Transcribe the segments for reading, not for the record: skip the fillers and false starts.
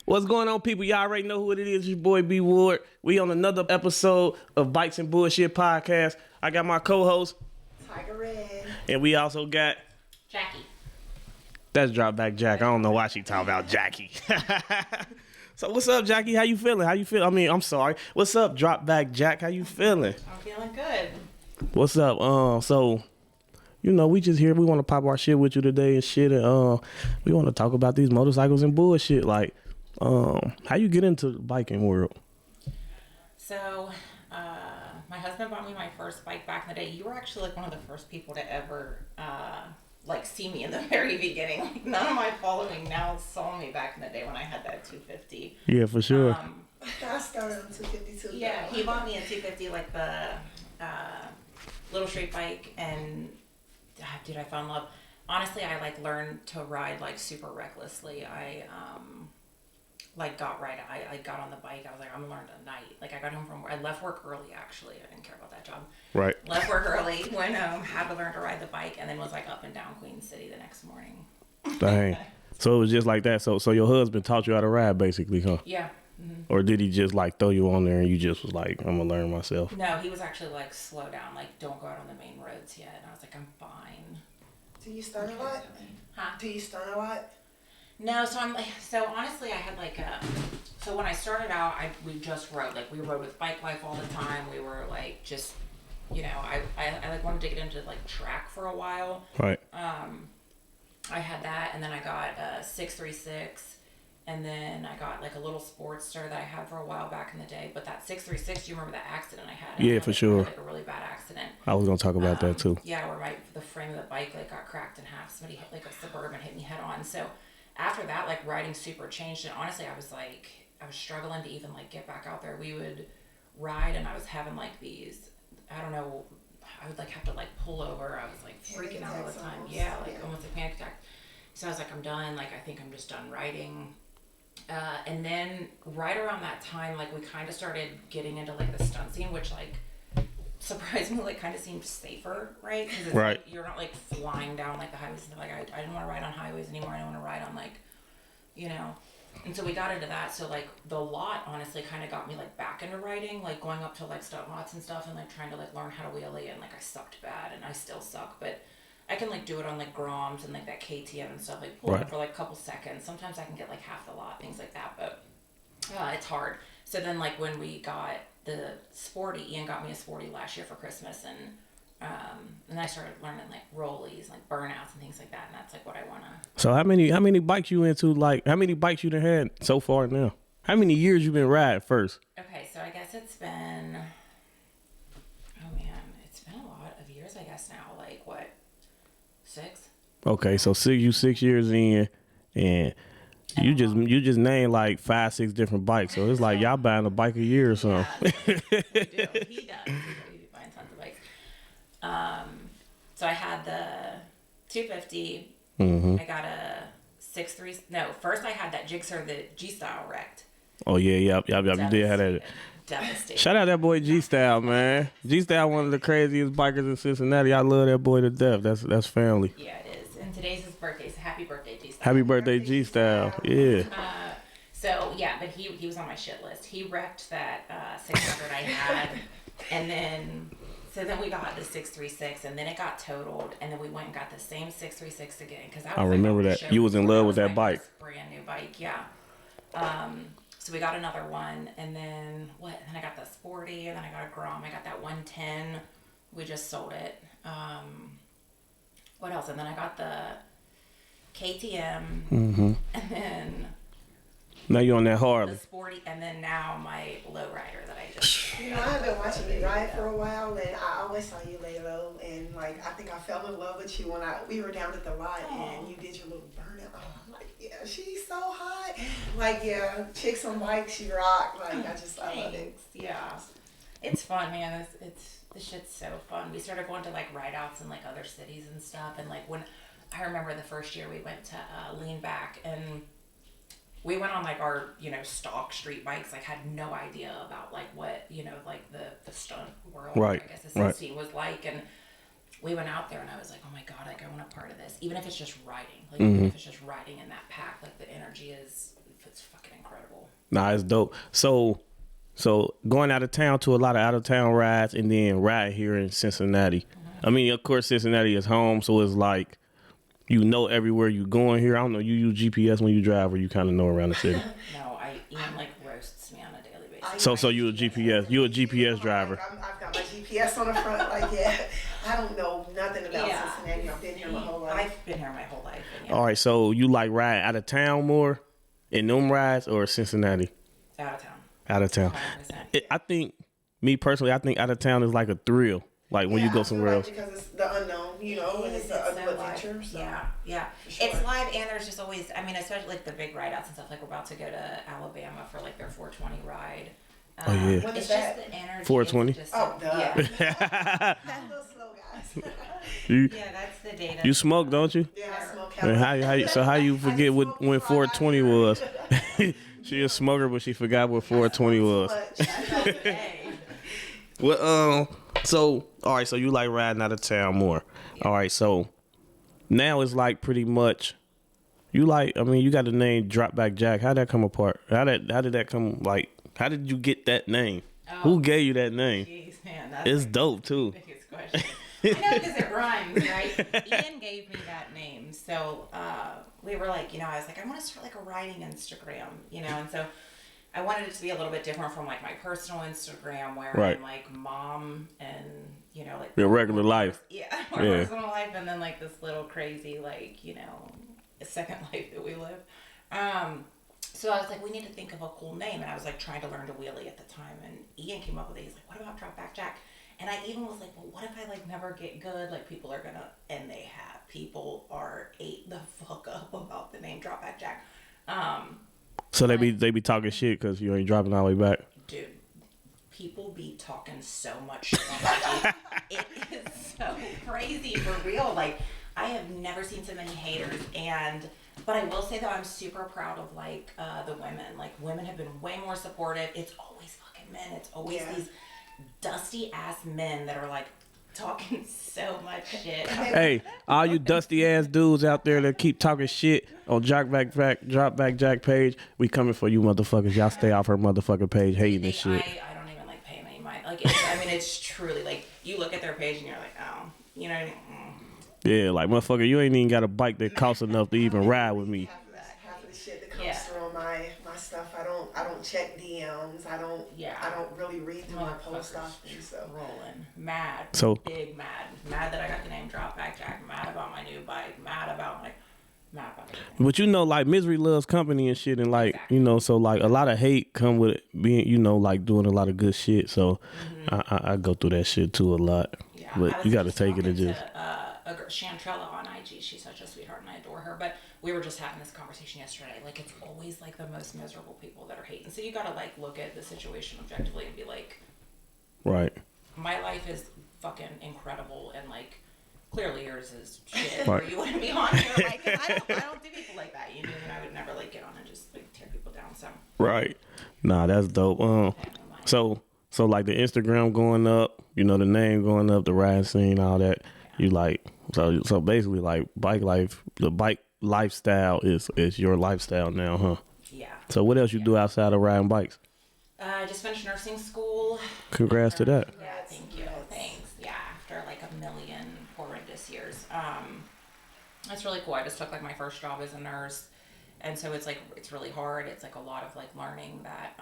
What's going on, people? Y'all already know who it is. Your boy B Ward. We on another episode of Bikes and Bullshit podcast. I got my co-host Tiger Red, and we also got Jackie. That's DropBackJack. I don't know why she talking about Jackie. So what's up, Jackie? How you feeling? How you feel? I mean, I'm sorry. What's up, DropBackJack? How you feeling? I'm feeling good. What's up? So you know, we just here. We want to pop our shit with you today and shit. And we want to talk about these motorcycles and bullshit. Like, how you get into the biking world? So, my husband bought me my first bike back in the day. You were actually like one of the first people to ever like see me in the very beginning. Like, none of my following now saw me back in the day when I had that 250. Yeah, for sure. I started on 252. Yeah, he bought me a 250, like the little straight bike, and dude, I fell in love. Honestly, I like learned to ride like super recklessly. I like got on the bike. I was like, I'm gonna learn tonight. Like I got home from work. I left work early actually. I didn't care about that job. Right. Left work early, went home, had to learn to ride the bike, and then was like up and down Queen City the next morning. Dang. So it was just like that. So your husband taught you how to ride basically, huh? Yeah. Mm-hmm. Or did he just like throw you on there and you just was like, I'm gonna learn myself? No, he was actually like, slow down, like don't go out on the main roads yet. And I was like, I'm fine. Do you start a lot? Huh? Do you start a lot? No, so honestly, I had like so when I started out, we just rode, like we rode with Bike Life all the time. We were like, just, you know, I like wanted to get into like track for a while. Right. I had that, and then I got a 636, and then I got like a little Sportster that I had for a while back in the day. But that 636, do you remember that accident I had? Yeah, for sure. I had, like a really bad accident. I was gonna talk about that too. Yeah, where the frame of the bike like got cracked in half. Somebody hit like a Suburban, hit me head on. So after that, like riding super changed, and honestly, I was struggling to even like get back out there. We would ride, and I was having like these, I don't know, I would like have to like pull over. I was like freaking out all the time. Yeah, like almost a panic attack. So I was like, I'm done. Like I think I'm just done riding. And then right around that time, like we kind of started getting into like the stunt scene, which like surprisingly like kind of seemed safer, right? Because it's right. Like, you're not like flying down like the highways. Like I didn't want to ride on highways anymore. I didn't want to ride on like, you know. And so we got into that. So like the lot honestly kind of got me like back into riding, like going up to like stunt lots and stuff, and like trying to like learn how to wheelie. And like I sucked bad, and I still suck, but I can like do it on like Groms and like that KTM and stuff, like pull it for like a couple seconds. Sometimes I can get like half the lot, things like that, but it's hard. So then like when we got the Sporty, Ian got me a Sporty last year for Christmas, and I started learning like rollies, like burnouts and things like that, and that's like what I wanna. So how many bikes you into? Like how many bikes you done had so far now? How many years you been riding first? Okay, so I guess it's been, oh man, it's been a lot of years, I guess now. Like what, 6? Okay, so 6 years in, and you just named like 5-6 different bikes. So it's like y'all buying a bike a year or something. Yeah, we do. He does. He be buying tons of bikes. So I had the 250. Mm-hmm. I got a 6.3. No, first I had that Jigsaw, the G-Style wrecked. Oh yeah, yep. You did have that. Devastating. Shout out that boy G-Style, man. G-Style, one of the craziest bikers in Cincinnati. I love that boy to death. That's family. Yeah, it is. And today's his birthday, so happy birthday, G-Style. Happy birthday, G-Style. Yeah. So yeah, but he was on my shit list. He wrecked that 600 I had, and then we got the 636, and then it got totaled, and then we went and got the same 636 again because I remember that. You was in love with that bike. Brand new bike, yeah. So we got another one, and then what? And then I got the Sporty, and then I got a Grom. I got that 110. We just sold it. What else? And then I got the KTM, mm-hmm. and then now you're on that Harley. The Sporty, and then now my lowrider that I just. You know, I've been watching you ride for a while, and I always saw you lay low, and like I think I fell in love with you when we were down at the lot, and you did your little burnout. Oh, I'm like, yeah, she's so hot. Like, yeah, chicks on bikes, she rock. Like, I love it. Yeah, it's fun, man. This shit's so fun. We started going to like ride outs in like other cities and stuff, and like when I remember the first year we went to Lean Back, and we went on like our, you know, stock street bikes, like had no idea about like what, you know, like the stunt world, right. I guess the stunt scene was like, and we went out there and I was like, oh my God, like I want a part of this, even if it's just riding, like even if it's just riding in that pack, like the energy it's fucking incredible. Nah, it's dope. So going out of town to a lot of out of town rides, and then ride here in Cincinnati. I mean, of course, Cincinnati is home, so it's like you know everywhere you going here. I don't know. You use GPS when you drive, or you kind of know around the city. No, Ian like roasts me on a daily basis. So you a GPS? You a GPS driver? I've got my GPS on the front. Like, yeah, I don't know nothing about Cincinnati. I've been here my whole life. I've been here my whole life. All right, so you like ride out of town more in them rides or Cincinnati? Out of town. Out of town. I think, me personally, I think out of town is like a thrill. Like when you go somewhere else. Because it's the unknown, you know, and it's a new adventure. So. Yeah. Sure. It's live, and there's just always, I mean, especially like the big ride outs and stuff. Like we're about to go to Alabama for like their 420 ride. Oh yeah. It's just the energy. 420. Oh, duh. Yeah. That little slow, guys. Yeah, that's the data. You smoke, don't you? Yeah, I smoke. And how you forget when 420 was? She a smoker, but she forgot what 420 was. Well, so all right, so you like riding out of town more. Yeah. All right, so now it's like pretty much you like. I mean, you got the name DropBackJack. How'd that come apart? How did that come? Like, how did you get that name? Who gave you that name? Jeez, man, that's it's dope too. The biggest question. I know because it rhymes, right? Ian gave me that name, so we were like, I was like, I want to start like a riding Instagram, and so I wanted it to be a little bit different from like my personal Instagram where I'm like mom and like your regular life. My personal life, and then like this little crazy like second life that we live. So I was like, we need to think of a cool name, and I was like trying to learn to wheelie at the time, and Ian came up with it. He's like, what about DropBackJack? And I even was like, well, what if I like never get good? Like people are gonna, and they have. People are ate the fuck up about the name DropBackJack. So they be talking shit because you ain't dropping all the way back. Dude, people be talking so much shit on it is so crazy for real. Like I have never seen so many haters, but I will say though, I'm super proud of like the women. Like women have been way more supportive. It's always fucking men. It's always these dusty ass men that are like talking so much shit. Hey, all you dusty ass dudes out there that keep talking shit on DropBackJack page, we coming for you motherfuckers. Y'all stay off her motherfucking page hating this shit. I don't even like pay them any mind. Like it's truly like you look at their page and you're like, oh, you know what I mean? Yeah, like motherfucker, you ain't even got a bike that costs enough to even ride with me. Half of the shit that comes through on my stuff, I don't check DMs. I don't really read through my post often. So rolling, mad, big mad that I got the name DropBackJack. Mad about my new bike. Mad about everything. But like misery loves company and shit, and like so like a lot of hate come with it being like doing a lot of good shit. So I go through that shit too a lot. Yeah, but you got to take it and just. Chantrella on IG, she's such a sweetheart and I adore her, but we were just having this conversation yesterday, like it's always like the most miserable people that are hating, so you gotta like look at the situation objectively and be like, right, my life is fucking incredible and like clearly yours is shit, right. Or you wouldn't be on here. Like I don't do people like that, and I would never like get on and just like tear people down. So right, nah, that's dope. So like the Instagram going up, the name going up, the ride scene, all that. You like so basically like bike life, the bike lifestyle is your lifestyle now, huh? Yeah. So what else you do outside of riding bikes? I just finished nursing school. Congrats to that. Yeah, thank you. Thanks. Yeah, after like a million horrendous years. That's really cool. I just took like my first job as a nurse, and so it's like it's really hard. It's like a lot of like learning that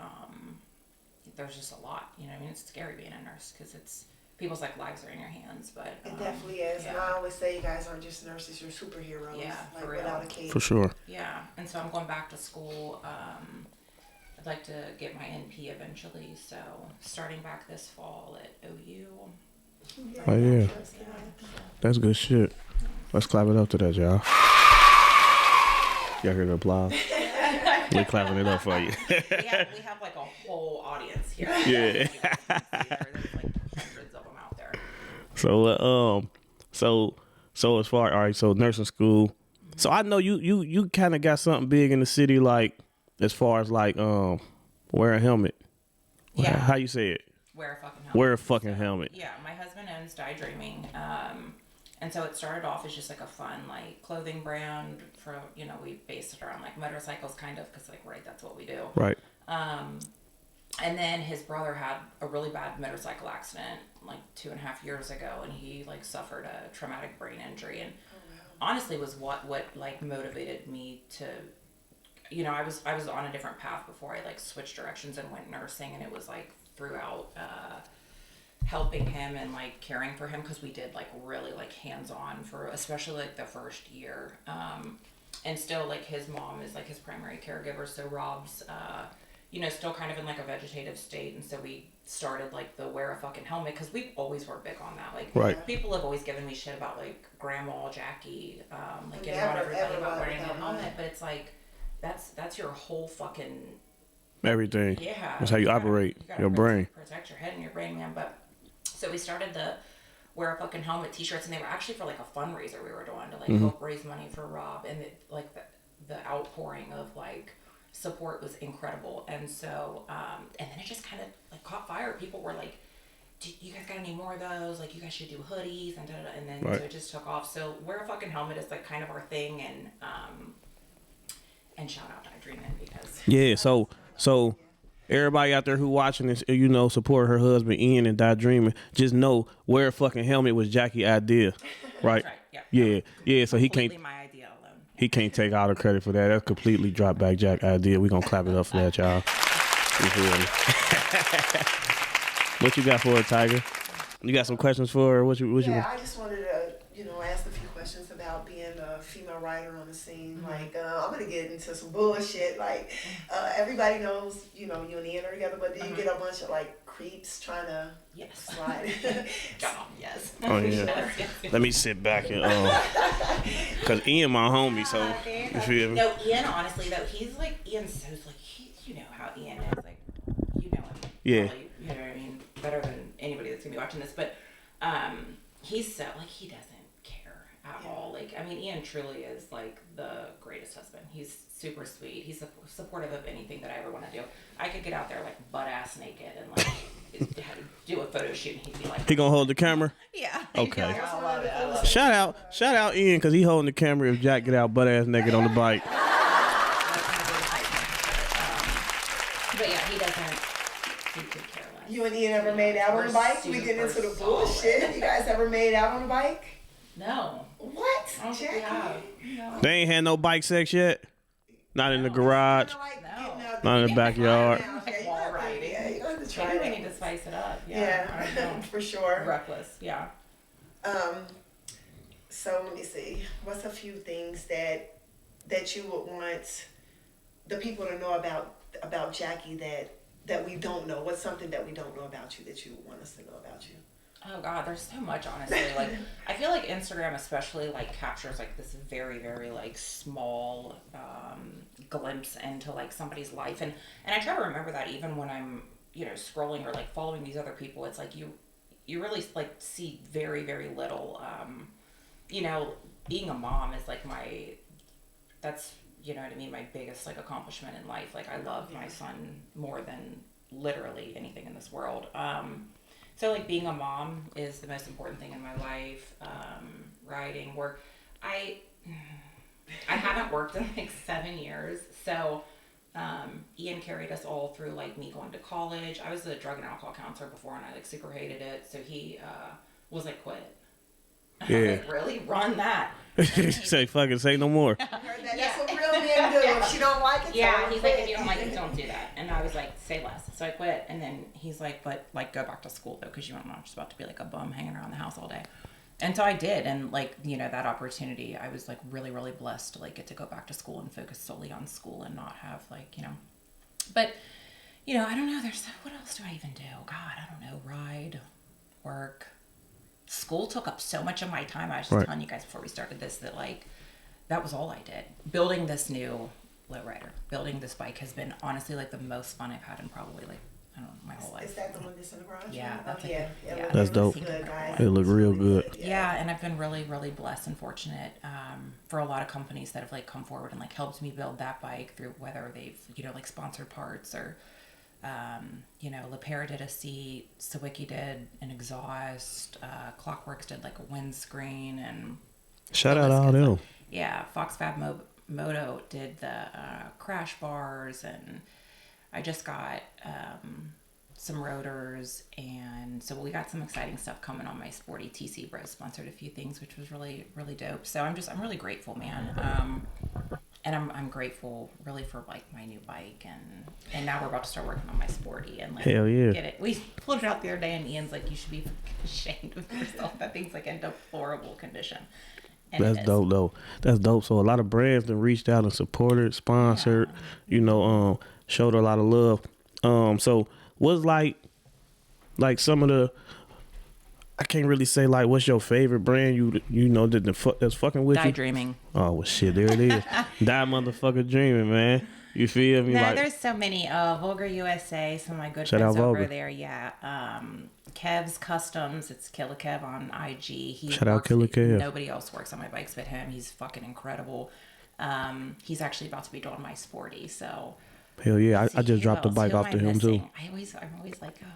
there's just a lot. I mean, it's scary being a nurse because it's. People's like lives are in your hands, but it definitely is. And I always say you guys aren't just nurses; you're superheroes. Yeah, like for real. Without a cape. For sure. Yeah, and so I'm going back to school. I'd like to get my NP eventually, so starting back this fall at OU. Oh yeah, that's good shit. Let's clap it up to that, y'all. Y'all hear the applause? We're clapping it up for you. we have like a whole audience here. Yeah. There's like hundreds of them out there. So as far, all right, so nursing school. So I know you kind of got something big in the city, like as far as like wear a helmet. Yeah. How you say it? Wear a fucking helmet. Wear a fucking helmet. Yeah, my husband owns Die Dreaming, and so it started off as just like a fun like clothing brand for we based it around like motorcycles kind of because like that's what we do. Right. And then his brother had a really bad motorcycle accident like 2.5 years ago, and he like suffered a traumatic brain injury, and honestly was what like motivated me to, you know, I was on a different path before I like switched directions and went nursing, and it was like throughout helping him and like caring for him, because we did like really like hands-on for especially like the first year, and still like his mom is like his primary caregiver, so Rob's you know, still kind of in like a vegetative state, and so we started like the wear a fucking helmet, because we always were big on that. Like people have always given me shit about like Grandma Jackie, like getting on everybody about wearing a helmet, but it's like that's your whole fucking everything. Yeah, that's how you operate your brain. Protect your head and your brain, man. But so we started the wear a fucking helmet t-shirts, and they were actually for like a fundraiser we were doing to like help raise money for Rob, and like the outpouring of like support was incredible. And so and then it just kind of like caught fire. People were like, you guys got any more of those? Like, you guys should do hoodies and da-da-da. And then so it just took off. So wear a fucking helmet is like kind of our thing, and shout out Die Dreamin', because so everybody out there who watching this, you know, support her husband Ian and Die Dreamin'. Just know wear a fucking helmet was Jackie's idea, right? That's right. Yeah. So he can't. My idea alone. He can't take all the credit for that. That's completely DropBackJack idea. We gonna clap it up for that, y'all. You feel me? What you got for her, Tiger? You got some questions for her? What you? I just wanted to, you know, ask a few questions about being a female writer on the scene. Like, I'm gonna get into some bullshit. Like, everybody knows, you know, you and Ian are together, but do you get a bunch of like creeps trying to slide? Yes. Oh yeah. Let me sit back and cause Ian my homie, so you feel me? No, Ian, honestly though, Ian's so like you know how Ian is, like, you know him. Yeah. Probably, you know what I mean, better than anybody that's gonna be watching this, but he's so like, he doesn't care at all. Like, I mean, Ian truly is like the greatest husband. He's super sweet. He's supportive of anything that I ever want to do. I could get out there like butt ass naked and like do a photo shoot, and he'd be like, he gonna hold the camera? Yeah. Okay. I love it. Shout out Ian, cause he holding the camera if Jack get out butt ass naked on the bike. But yeah, he doesn't. He could care less. You and Ian ever made out on the bike? We get into the bullshit. You guys ever made out on the bike? No. What? I don't think we have. No. They ain't had no bike sex yet. Not in the garage. Not in the backyard. Wall riding. Yeah, you have to try Maybe it. we need to spice it up. Yeah, I don't know. for sure. Reckless. Yeah. So let me see. What's a few things that you would want the people to know about Jackie that we don't know? What's something that we don't know about you that you would want us to know about you? Oh God, there's so much, honestly. Like, I feel like Instagram especially like captures like this very, very like small glimpse into like somebody's life, and I try to remember that even when I'm, you know, scrolling or like following these other people. It's like you really like see very, very little. You know, being a mom is like that's, you know what I mean, my biggest like accomplishment in life. Like, I love my son more than literally anything in this world. So like being a mom is the most important thing in my life. Writing, work. I haven't worked in like 7 years. So Ian carried us all through like me going to college. I was a drug and alcohol counselor before, and I like super hated it. So he was like, quit. Yeah. I was like, really? Run that. Say fucking say no more. That's what real men do. If you don't like it, yeah, he's like, if you don't like it, don't do that. And I was like, say less. So I quit. And then he's like, but like, go back to school though, because I'm not just about to be like a bum hanging around the house all day. And so I did. And like, you know, that opportunity, I was like really, really blessed to like get to go back to school and focus solely on school and not have like, you know, but you know, I don't know. What else do I even do? God, I don't know. Ride, work. School took up so much of my time. I was just telling you guys before we started this that like that was all I did. Building this new lowrider, building this bike has been honestly like the most fun I've had in probably like, I don't know, my whole life. Is that the one that's in the garage? Yeah, that's that's dope. Good, guys. It look real good. Yeah, and I've been really, really blessed and fortunate for a lot of companies that have like come forward and like helped me build that bike through whether they've, you know, like sponsored parts or you know, LePere did a seat, Sawicki did an exhaust, Clockworks did like a windscreen, and shout out all them. Yeah, Fox Fab Moto did the crash bars, and I just got some rotors, and so we got some exciting stuff coming on my sporty. TC Bros sponsored a few things, which was really, really dope. So I'm really grateful, man. And I'm grateful really for like my new bike, and now we're about to start working on my sporty and like hell yeah. get it. We pulled it out the other day, and Ian's like, you should be ashamed of yourself. That thing's like in deplorable condition. And That's dope though. That's dope. So a lot of brands that reached out and supported, sponsored, showed a lot of love. So what's like some of the, I can't really say like what's your favorite brand that's fucking with you? Die Dreaming. Oh well shit, there it is. Die motherfucker dreaming, man. You feel me? No, like, there's so many. Vulgar USA, some of my good Shout friends out over Vulgar. there. Yeah. Kev's Customs. It's Killer Kev on IG. Shout out Killer Kev. Nobody else works on my bikes but him. He's fucking incredible. He's actually about to be doing my sporty. So. Hell yeah, I just dropped the bike off to him too. I'm always like, oh,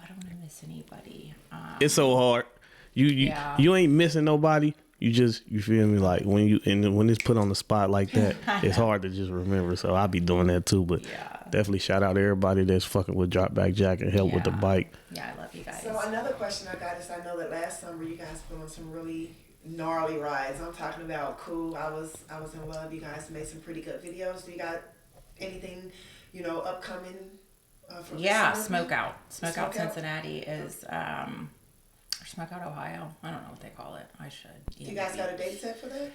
I don't want to miss anybody. It's so hard. You ain't missing nobody. You feel me, like when it's put on the spot like that, it's hard to just remember. So I'll be doing that too. But definitely shout out to everybody that's fucking with DropBackJack and help with the bike. Yeah, I love you guys. So another question I got is, I know that last summer you guys put on some really gnarly rides. I'm talking about cool. I was in love. You guys made some pretty good videos. Do you got anything, upcoming? For Smoke Out Cincinnati is Smoke Out Ohio. I don't know what they call it. I should. You guys got a date set for that?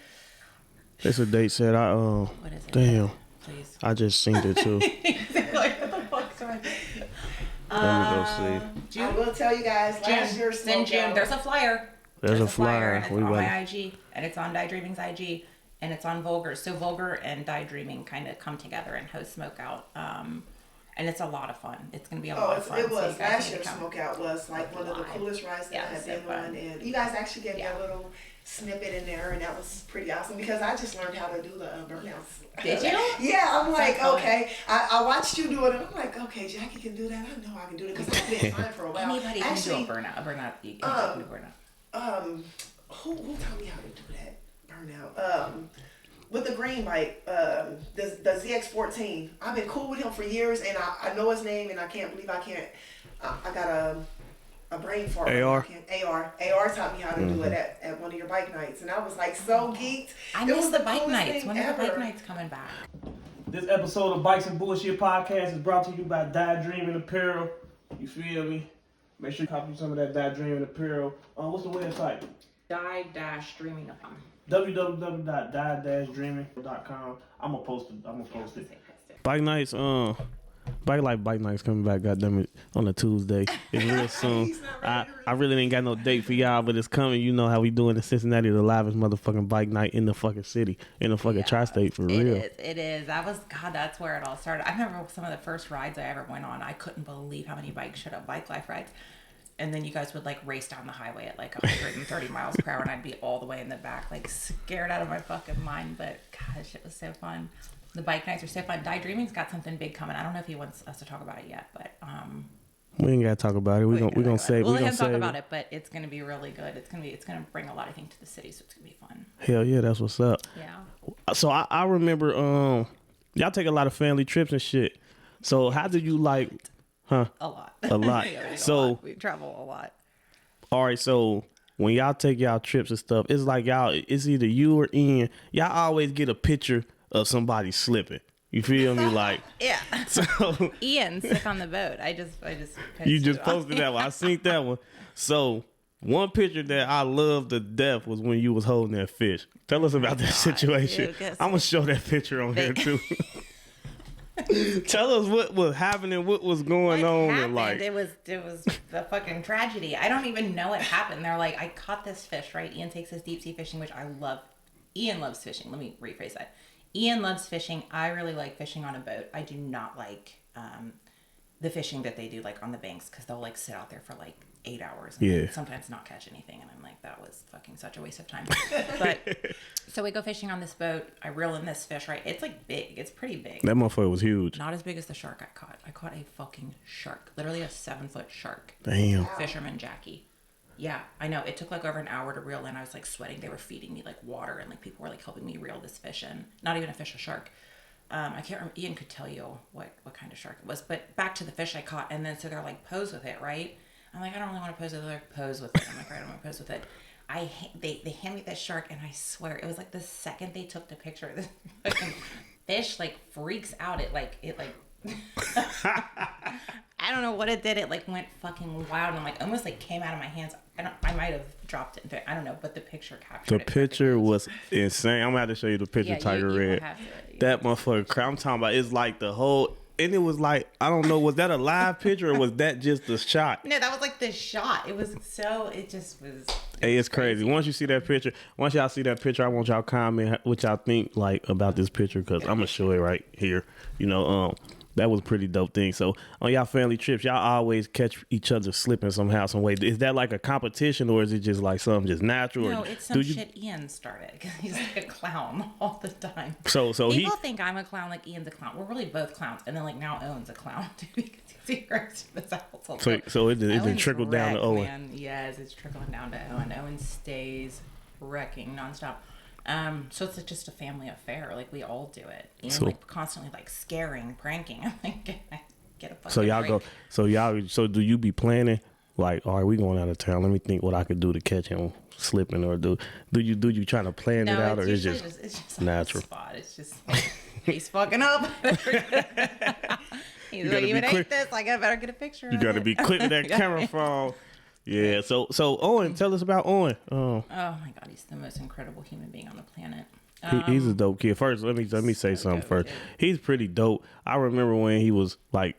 It's a date set. What is it? Damn. Please. I just seen it too. Like, what the fuck's right? Let me go see. June. I will tell you guys, last year It's in June. There's a flyer. There's a flyer. And it's on my IG, and it's on Die Dreaming's IG, and it's on Vulgar. So Vulgar and Die Dreaming kind of come together and host Smoke Out. And it's a lot of fun. It's going to be a lot of fun. It was. So last year's Smoke Out was like one of the coolest rides that I have been on. And you guys actually gave me a little snippet in there, and that was pretty awesome because I just learned how to do the burnouts. Did you? Yeah, I'm like, okay. I watched you do it, and I'm like, okay, Jackie can do that. I know I can do it because I've been trying for a while. Anybody can do a burnout. A burnout. You can do a burnout. Who told me how to do that burnout? With the green bike, the ZX14. I've been cool with him for years, and I know his name, and I can't believe I can't. I got a brain fart. AR taught me how to do it at one of your bike nights, and I was like so geeked. I miss the bike nights. When are the bike nights coming back? This episode of Bikes and Bullshit Podcast is brought to you by Die Dreaming Apparel. You feel me? Make sure you copy some of that Die Dreaming Apparel. What's the website? Die-dreaming.com. www.die-dreaming.com. I'm gonna post it. Bike nights, bike nights coming back, goddamn it, on a Tuesday. It's real soon. I really ain't got no date for y'all, but it's coming. You know how we doing in Cincinnati, the livest motherfucking bike night in the fucking city, in the fucking tri-state for real. It is. That's where it all started. I remember some of the first rides I ever went on. I couldn't believe how many bikes showed up, bike life rides. And then you guys would like race down the highway at like 130 miles per hour, and I'd be all the way in the back, like scared out of my fucking mind. But gosh, it was so fun. The bike nights are so fun. Die Dreaming's got something big coming. I don't know if he wants us to talk about it yet, but we ain't gotta talk about it. We're gonna say we'll let him talk about it, but it's gonna be really good. It's gonna bring a lot of things to the city, so it's gonna be fun. Hell yeah, that's what's up. Yeah. So I remember y'all take a lot of family trips and shit. So how did you like? Huh? A lot. A lot. So we travel a lot. All right, so when y'all take y'all trips and stuff, it's like it's either you or Ian. Y'all always get a picture of somebody slipping. You feel me? Like yeah. So Ian's sick on the boat. I just you just posted that one. I seen that one. So one picture that I loved to death was when you was holding that fish. Tell us about that situation. I'm gonna show that picture on here too. Tell us what was happening, what was going on, and like it was the fucking tragedy. I don't even know what happened. They're like, I caught this fish, right? Ian takes his deep sea fishing, which I love. Ian loves fishing. Let me rephrase that. Ian loves fishing. I really like fishing on a boat. I do not like the fishing that they do like on the banks, because they'll like sit out there for like 8 hours and sometimes not catch anything, and I'm like, that was fucking such a waste of time. But so we go fishing on this boat. I reel in this fish, right? It's like big. It's pretty big. That motherfucker was huge. Not as big as the shark I caught. I caught a fucking shark. Literally a 7-foot shark. Damn. Fisherman Jackie. Yeah, I know. It took like over an hour to reel in. I was like sweating. They were feeding me like water, and like people were like helping me reel this fish in. Not even a fish, a shark. I can't remember. Ian could tell you what kind of shark it was. But back to the fish I caught, and then so they're like, pose with it, right? I'm like, I don't really want to pose with it. They're like, pose with it. I'm like, all right, I don't want to pose with it. They hand me this shark, and I swear it was like the second they took the picture, this fucking fish like freaks out. It like I don't know what it did. It like went fucking wild and like almost like came out of my hands. I might have dropped it. I don't know, but the picture captured the picture was insane. I'm gonna have to show you the picture, Tiger Red. That motherfucker. I'm talking about. It's like the whole. And it was like, I don't know, was that a live picture or was that just the shot? No, that was like the shot. It was so, it just was. Hey, it's crazy. Once you see that picture, once y'all see that picture, I want y'all comment what y'all think like about this picture because I'm gonna show it right here. You know, that was a pretty dope thing. So on y'all family trips, y'all always catch each other slipping somehow, some way. Is that like a competition or is it just like something just natural? No, it's some shit Ian started because he's like a clown all the time. So people think I'm a clown, like Ian's a clown. We're really both clowns, and then like now Owen's a clown too because he works for this household. So it didn't trickle down to Owen. Man. Yes, it's trickling down to Owen. Owen stays wrecking nonstop. So it's like just a family affair. Like we all do it. Ian like constantly like scaring, pranking. I'm like, get a fucking So y'all break. go. So do you be planning? Like, all right, we going out of town. Let me think what I could do to catch him slipping, or do you trying to plan it out, or it's just natural? Spot. It's just like, he's fucking up. He's like, even ate this. I better get a picture. You got to be quick with that camera phone. Yeah. So Owen, tell us about Owen. Oh my God, he's the most incredible human being on the planet. He's a dope kid. First, let me say something first. Kid. He's pretty dope. I remember when he was like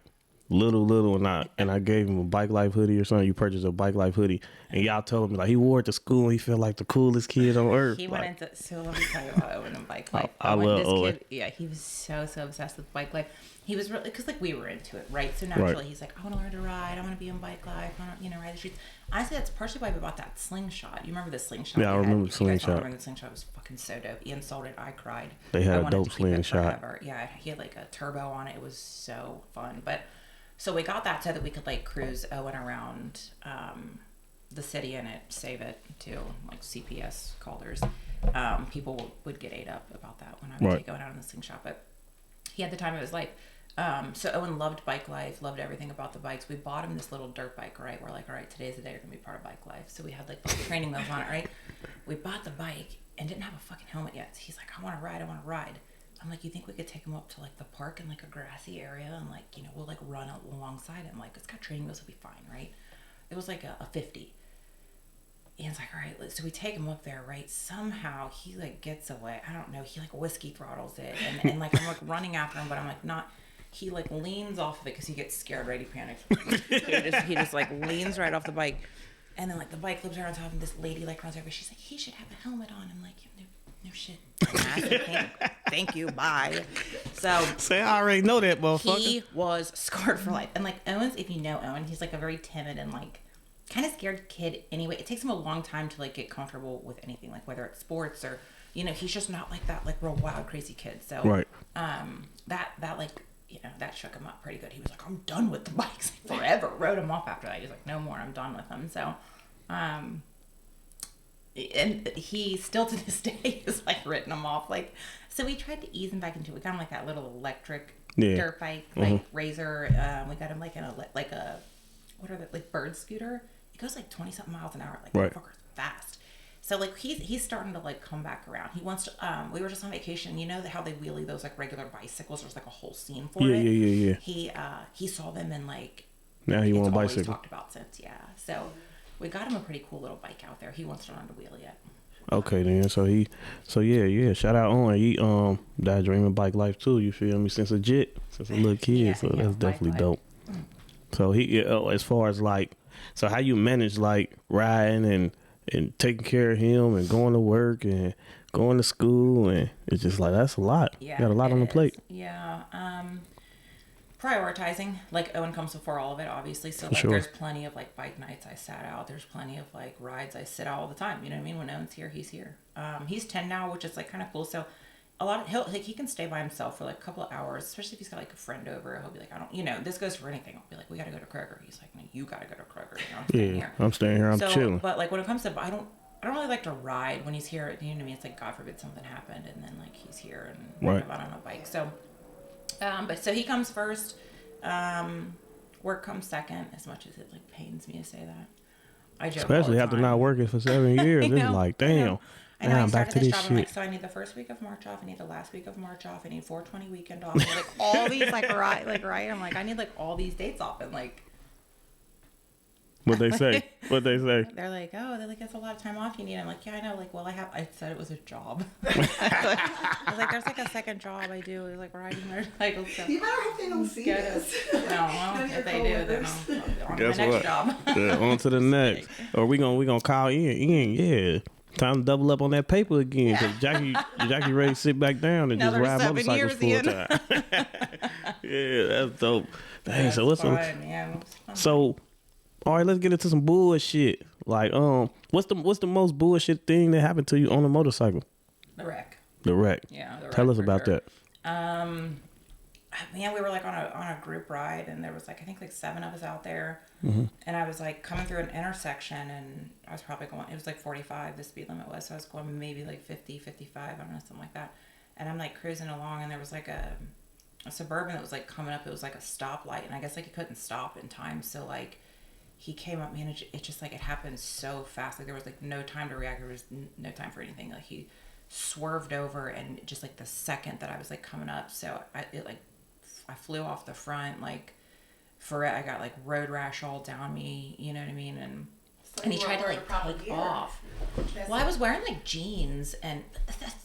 little, and I gave him a Bike Life hoodie or something. You purchased a Bike Life hoodie, and y'all told me like he wore it to school. And he felt like the coolest kid on earth. He went into let me tell you about Owen and Bike Life. I love Owen. Kid, yeah, he was so obsessed with Bike Life. He was really because like we were into it, right? So naturally, he's like, I want to learn to ride. I want to be on Bike Life. I want to ride the streets. Honestly, that's partially why we bought that slingshot. You remember the slingshot? Yeah, I remember the slingshot. I remember the slingshot. It was fucking so dope. Ian sold it. I cried. They had a dope slingshot. Yeah, he had like a turbo on it. It was so fun. But so we got that so that we could like cruise Owen around the city in it, save it to like CPS callers. People would get ate up about that when I would take Owen out in the slingshot. But he had the time of his life. So Owen loved Bike Life, loved everything about the bikes. We bought him this little dirt bike, right? We're like, all right, today's the day you're going to be part of Bike Life. So we had like training wheels on it, right? We bought the bike and didn't have a fucking helmet yet. So he's like, I want to ride. I'm like, you think we could take him up to like the park in like a grassy area and like, we'll like run alongside him. Like, it's got training wheels, it'll be fine, right? It was like a 50. Ian's like, all right, so we take him up there, right? Somehow he like gets away. I don't know. He like whiskey throttles it. And like, I'm like running after him, but I'm like not. He like leans off of it because he gets scared, right? He panics. he just like leans right off the bike, and then like the bike flips around on top, and this lady like runs over. She's like, he should have a helmet on. I'm like, no shit. Thank you, bye. So say I already know that motherfucker. He was scarred for life, and like Owen's, if you know Owen, he's like a very timid and like kind of scared kid. Anyway, it takes him a long time to like get comfortable with anything, like whether it's sports or he's just not like that like real wild crazy kid. So that like. That shook him up pretty good. He was like, I'm done with the bikes forever. Wrote him off after that. He's like, no more. I'm done with them. So, and he still to this day is like written him off. Like, so we tried to ease him back into it. We got him like that little electric dirt bike, like Razor. We got him like in a what are they, like bird scooter. It goes like 20 something miles an hour. Like that fucker's fast. So like he's starting to like come back around. He wants to. We were just on vacation. You know how they wheelie those like regular bicycles. There's like a whole scene for it. Yeah. He saw them and like. Now he wants a bicycle. He's talked about since. Yeah. So we got him a pretty cool little bike out there. He wants to learn to wheelie it. Okay then. So yeah. Shout out Owen. He died dreaming Bike Life too. You feel me? Since a little kid. So that's definitely dope. So as far as like, so how you manage like riding and taking care of him and going to work and going to school, and it's just like that's a lot. Yeah, you got a lot on the plate. Yeah. Prioritizing, like Owen comes before all of it, obviously. So like, there's plenty of like bike nights I sat out. There's plenty of like rides I sit out all the time. You know what I mean? When Owen's here, he's here. He's 10 now, which is like kind of cool. So he can stay by himself for like a couple of hours, especially if he's got like a friend over. He'll be like, I don't, this goes for anything. I'll be like, we got to go to Kroger. He's like, no, you got to go to Kroger. I'm staying here. I'm staying here. I'm chilling. But like when it comes to, I don't really like to ride when he's here. You know what I mean? It's like, God forbid something happened and then like he's here and I'm out on a bike. So But so he comes first. Work comes second, as much as it like pains me to say that. I joke Especially after not working for 7 years. It's like, damn. I know. I I'm back started to this this job. I'm like, shit. so I need the first week of March off. I need the last week of March off. I need 420 weekend off. Like all these, right. I'm like, I need like all these dates off, and like. What they say? What they say? They're like, it's a lot of time off you need. I'm like, yeah, I know. Like, well, I said it was a job. I was like, there's like a second job I do. It's like riding motorcycles. So You better hope they don't see this. No, well, if they do, then I'll on to the next job. Yeah, on to the next. Or we gonna call Ian. Yeah. Time to double up on that paper again. Because Jackie ready to sit back down and Another just ride 7 motorcycles years full time. Yeah, that's dope. Dang, so what's so all right, let's get into some bullshit. Like, what's the most bullshit thing that happened to you on a motorcycle? The wreck. The wreck. Yeah. Tell us about that. Man, we were like on a group ride, and there was like I think like 7 of us out there, Mm-hmm. and I was like coming through an intersection, and I was probably going. It was like 45. The speed limit was, so I was going maybe like 50, 55. I don't know, something like that. And I'm like cruising along, and there was like a Suburban that was like coming up. It was like a stoplight, and I guess like he couldn't stop in time, so like. He came up, man, it just like it happened so fast. Like there was like no time to react. There was no time for anything. Like he swerved over, and just like the second that I was like coming up, so I flew off the front. Like for it, I got like road rash all down me. You know what I mean? And he tried to like take off. Well, I was wearing like jeans, and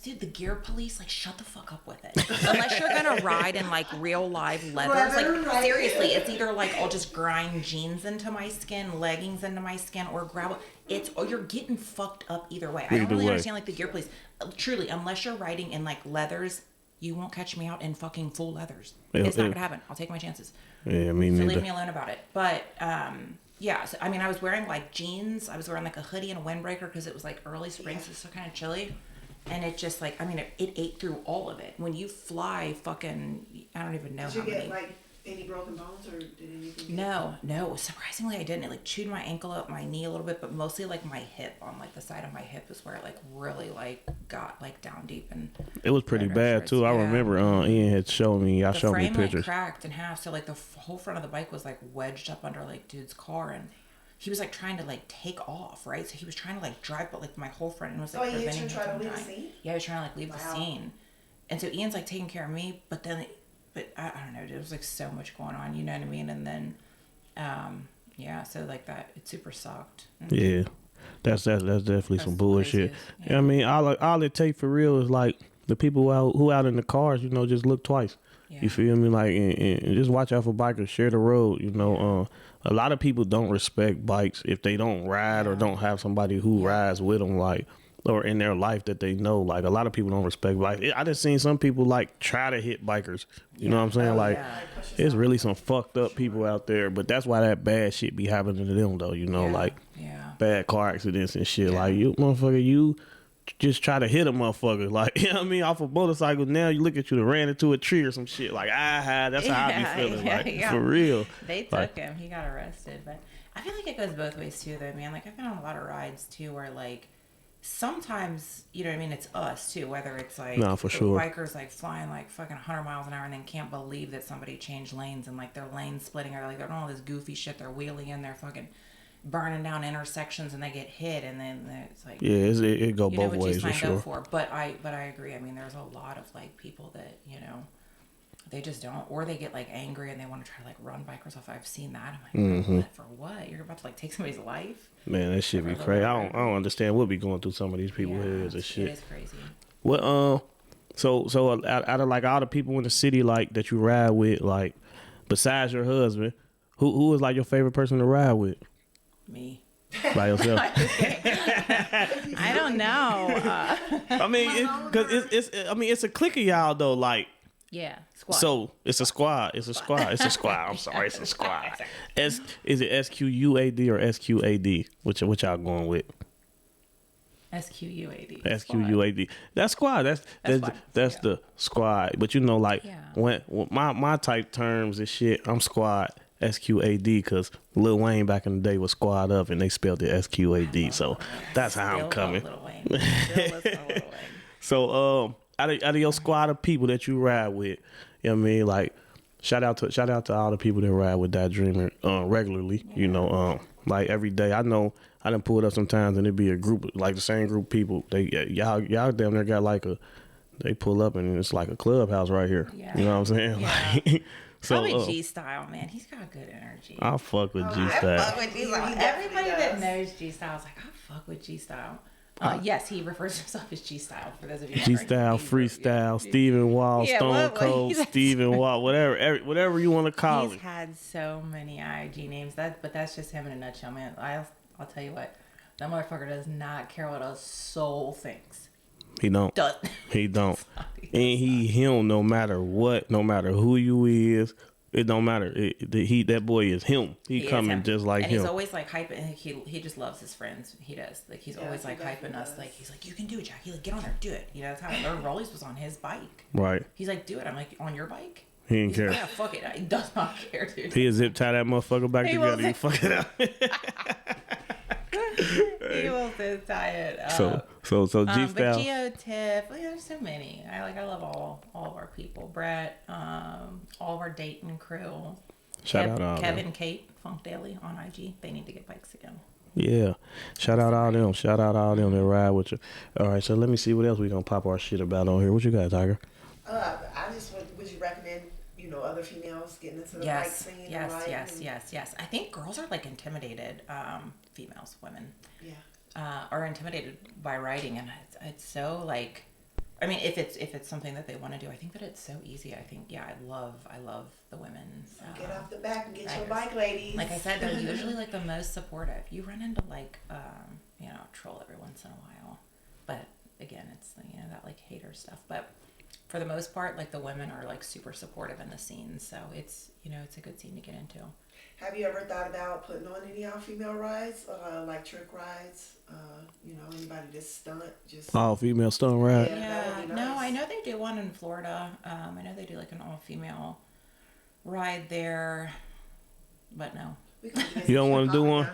dude, the gear police, like, shut the fuck up with it. Unless you're gonna ride in like real live leathers, like seriously, it's either like I'll just grind jeans into my skin, leggings into my skin, or grab you're getting fucked up either way. I don't really understand like the gear police. Truly, unless you're riding in like leathers, you won't catch me out in fucking full leathers. It's not gonna happen. I'll take my chances. Yeah, I mean, so leave me alone about it. But yeah, so, I mean, I was wearing like jeans. I was wearing like a hoodie and a windbreaker because it was like early spring, so it's still kind of chilly. And it just like, I mean, it ate through all of it. When you fly fucking, I don't even know how many. Did you get like any broken bones or did anything? No. Surprisingly, I didn't. It like chewed my ankle up, my knee a little bit, but mostly like my hip, on like the side of my hip is where it like really like got like down deep. And it was pretty bad too. I remember Ian had shown me. Y'all showed me pictures. The frame like cracked in half, so like the whole front of the bike was like wedged up under like dude's car, and he was like trying to like take off, right? So he was trying to like drive, but like my whole front end was like preventing him from driving. Yeah, he was trying to like leave the scene, and so Ian's like taking care of me, but then. But I don't know, there was like so much going on, you know what I mean? And then, yeah, so like that, it super sucked. Yeah, that's definitely some bullshit. Yeah. I mean, all it take for real is like the people who out in the cars, you know, just look twice. Yeah. You feel me? Like, and just watch out for bikers, share the road, you know. A lot of people don't respect bikes if they don't ride or don't have somebody who rides with them, like, or in their life that they know. Like, a lot of people don't respect bikes. I just seen some people like try to hit bikers. You know what I'm saying? It's really some fucked up people out there, but that's why that bad shit be happening to them though, you know, like bad car accidents and shit. Like, you motherfucker, you just try to hit a motherfucker, like, you know what I mean, off a motorcycle. Now you look at you, ran into a tree or some shit, like, that's how I be feeling, for real. They took him, he got arrested. But I feel like it goes both ways too though, man. Like, I've been on a lot of rides too where like sometimes, you know what I mean, it's us too, whether it's like for sure. Bikers like flying like fucking 100 miles an hour and then can't believe that somebody changed lanes and like their lane splitting, or like they're doing all this goofy shit, they're wheeling in, they're fucking burning down intersections and they get hit, and then it's like, it go both ways for sure. But I agree. I mean, there's a lot of like people that, you know, they just don't, or they get like angry and they want to try to like run bikers off. I've seen that. I'm like, what? For what? You're about to like take somebody's life? Man, that shit be crazy. I don't understand what be going through some of these people's heads and shit. It is crazy. Well, so out of like all the people in the city like that you ride with, like besides your husband, who is like your favorite person to ride with? Me. By yourself? I don't know. I mean, because it's a clique of y'all though, like. Yeah, squad. So it's a squad. I'm sorry, it's a squad. Is it SQUAD or SQAD? Which y'all going with? SQUAD. SQUAD. That's squad. That's the squad. But you know, like when my type terms and shit, I'm squad. SQAD, because Lil Wayne back in the day was squad up and they spelled it SQAD. So that's how I'm coming. Lil Wayne. So out of your squad of people that you ride with, You know what I mean? Like, shout out to all the people that ride with that dreamer regularly. Yeah. You know, like every day. I know I done pulled up sometimes and it'd be a group, like the same group of people. Y'all damn near got like they pull up and it's like a clubhouse right here. Yeah. You know what I'm saying? Yeah. Like, so Probably G Style, man. He's got good energy. I fuck with G I Style. fuck with G Style. Everybody that knows G Style is like, I fuck with G Style. Yes, he refers to himself as G Style. For those of you, G Style, freestyle, Stephen Wall, Yeah, Stone Cold, Stephen Wall, whatever you want to call He's it. had so many IG names. But that's just him in a nutshell, man. I'll tell you what, that motherfucker does not care what a soul thinks. He don't. He don't. And he him no matter what, no matter who you is. It don't matter. That boy is him. He coming just like and him. He's always like hyping. He just loves his friends. He does. Like he's always like hyping us. Like he's like, you can do it, Jack. He like, get on there, do it. You know, that's how Rollies was on his bike. Right. He's like, do it. I'm like, on your bike? He didn't care. Like, yeah, fuck it. He does not care, dude. He'll zip tie that motherfucker back together. You fuck it up. He will zip tie it. So G Style. But Geo, Tiff, there's so many. I love all of our people. Brett, all of our Dayton crew. Shout out all Kevin them. and Kate, Funk Daily on IG. They need to get bikes again. Yeah. Shout out all them. Shout out all them that ride with you. All right, so let me see what else we gonna pop our shit about on here. What you got, Tiger? I just would you recommend, other females getting into the bike scene? Yes. I think girls are like intimidated, females, women. Yeah. Are intimidated by riding, and it's so like, I mean, if it's something that they want to do, I think that it's so easy. I think, I love the women. Get off the back and get your bike, ladies. Like I said, they're usually like the most supportive. You run into like, troll every once in a while, but again, it's that like hater stuff. But for the most part, like the women are like super supportive in the scene, so it's it's a good scene to get into. Have you ever thought about putting on any all-female rides, like trick rides? Anybody just stunt, just all-female stunt ride? Yeah, nice. No, I know they do one in Florida. I know they do like an all-female ride there, but no. You don't want to do one?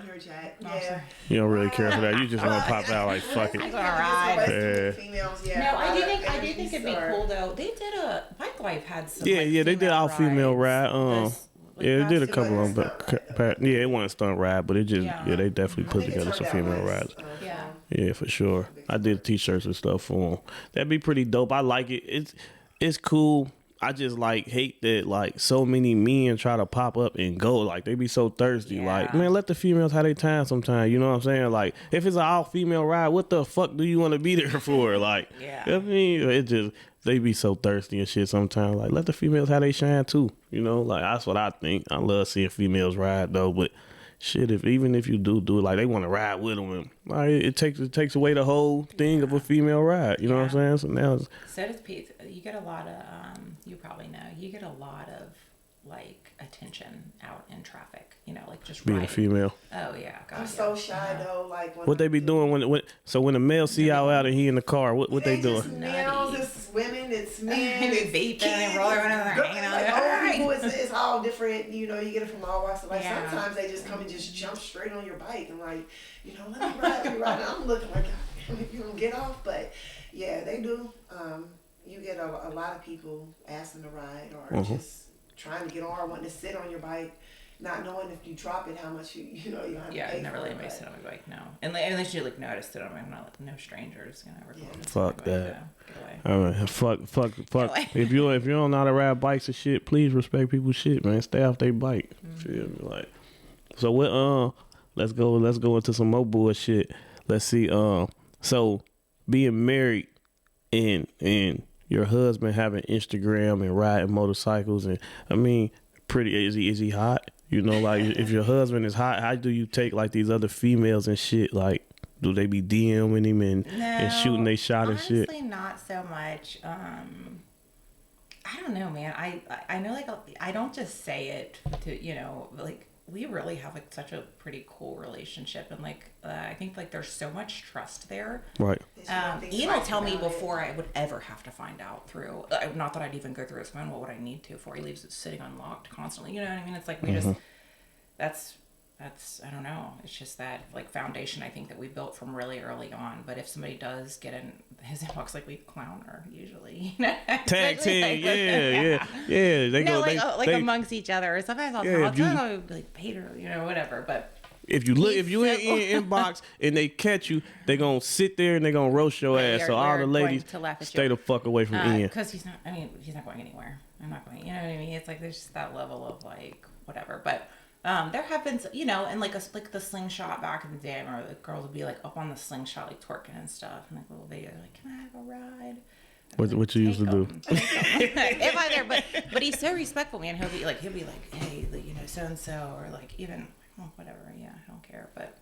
Yeah. You don't really care for that. You just want to pop out like fuck it. I'm gonna ride. No, I do think it'd be cool though. They did a Bike Life had some. Yeah, they did all-female ride. Yeah, they did a couple of them, but it wasn't a stunt ride, but it just they definitely put together some female rides. Yeah, for sure. I did t-shirts and stuff for them. That'd be pretty dope. I like it. It's cool. I just hate that so many men try to pop up and go. Like they be so thirsty. Yeah. Like, man, let the females have their time sometime. You know what I'm saying? Like if it's an all female ride, what the fuck do you want to be there for? Like, yeah. You know what I mean? It just they be so thirsty and shit sometimes. Like let the females have their shine too. Like that's what I think. I love seeing females ride though, but shit, even if you do it, like they want to ride with them, and like it takes away the whole thing of a female ride. You know what I'm saying? So now, so does Pete. You get a lot of you probably know. You get a lot of like attention out in traffic. Like just being riding. a female. Oh yeah, God, I'm so shy though. Like what they be doing when a male see y'all out and he in the car, what they doing? It's males, it's women, it's men, it's vaping kids, and rolling around there hanging out. Old people, it's all different. You get it from all walks of life. Yeah. Sometimes they just come and just jump straight on your bike and let me ride. And I'm looking like if you don't get off, but yeah, they do. You get a lot of people asking to ride or just trying to get on or wanting to sit on your bike. Not knowing if you drop it, how much you have to pay. Yeah, never let anybody sit on my bike. No, unless you notice that I'm not no strangers gonna ever. Yeah. Fuck that. Get away. I mean, fuck. If you don't know how to ride bikes and shit, please respect people's shit, man. Stay off their bike. Feel me? Like, so what? Let's go into some more bullshit. Let's see. So being married and your husband having Instagram and riding motorcycles and I mean, is he hot? If your husband is hot, how do you take like these other females and shit? Like, do they be DMing him and shooting they shot and shit? Honestly, not so much. I don't know, man. I know like I don't just say it to like we really have like such a pretty cool relationship and like I think like there's so much trust there. Right. Ian will tell me before I would ever have to find out through. Not that I'd even go through his phone. What would I need to before he leaves it sitting unlocked constantly? You know what I mean? It's like we just that's I don't know. It's just that like foundation I think that we built from really early on. But if somebody does get in his inbox, like we clown her usually. Tag team, like, yeah. They no, go like amongst each other. Sometimes I'll be like Peter, whatever. But if you in inbox and they catch you, they gonna sit there and they gonna roast your ass. So all the ladies stay the fuck away from Ian. Because he's not going anywhere. I'm not going. You know what I mean? It's like there's just that level of like whatever. But there have been, and like the slingshot back in the day, where the girls would be like up on the slingshot, like twerking and stuff, and like little videos, like, can I have a ride? What you used to do? If I'm there, but he's so respectful, man. He'll be like, hey, so and so, or like even whatever. Yeah, I don't care, but.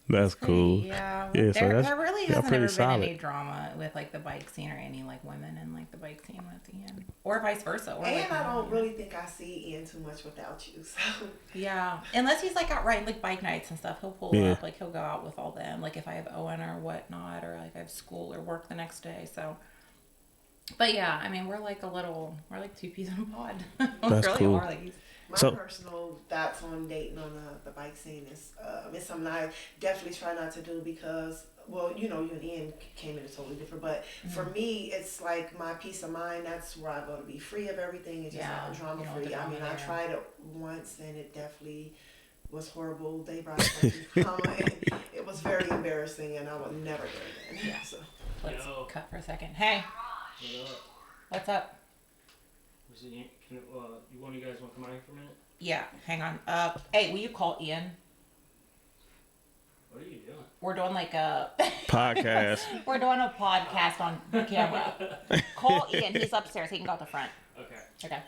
That's cool. Yeah. Yeah, there really hasn't ever solid. been any drama with like the bike scene or any like women in like the bike scene with Ian, or vice versa. Or, and I don't really think I see Ian too much without you. So. Yeah, unless he's like out riding like bike nights and stuff, he'll pull up. Like he'll go out with all them. Like if I have Owen or whatnot, or like I have school or work the next day. So. But yeah, I mean, we're like two peas in a pod. That's really cool. are. Like, my personal thoughts on dating on the bike scene is it's something I definitely try not to do because, well, you and Ian came in totally different, but for me, it's like my peace of mind. That's where I go to be free of everything and just drama free. I mean, I tried it once and it definitely was horrible. They brought drama and it was very embarrassing and I would never do it again. Yeah. So let's cut for a second. Hey. What's up? You one of you guys want to come out here for a minute? Yeah, hang on. Hey, will you call Ian? What are you doing? We're doing like a podcast. We're doing a podcast on camera. Call Ian. He's upstairs. He can go out the front. Okay.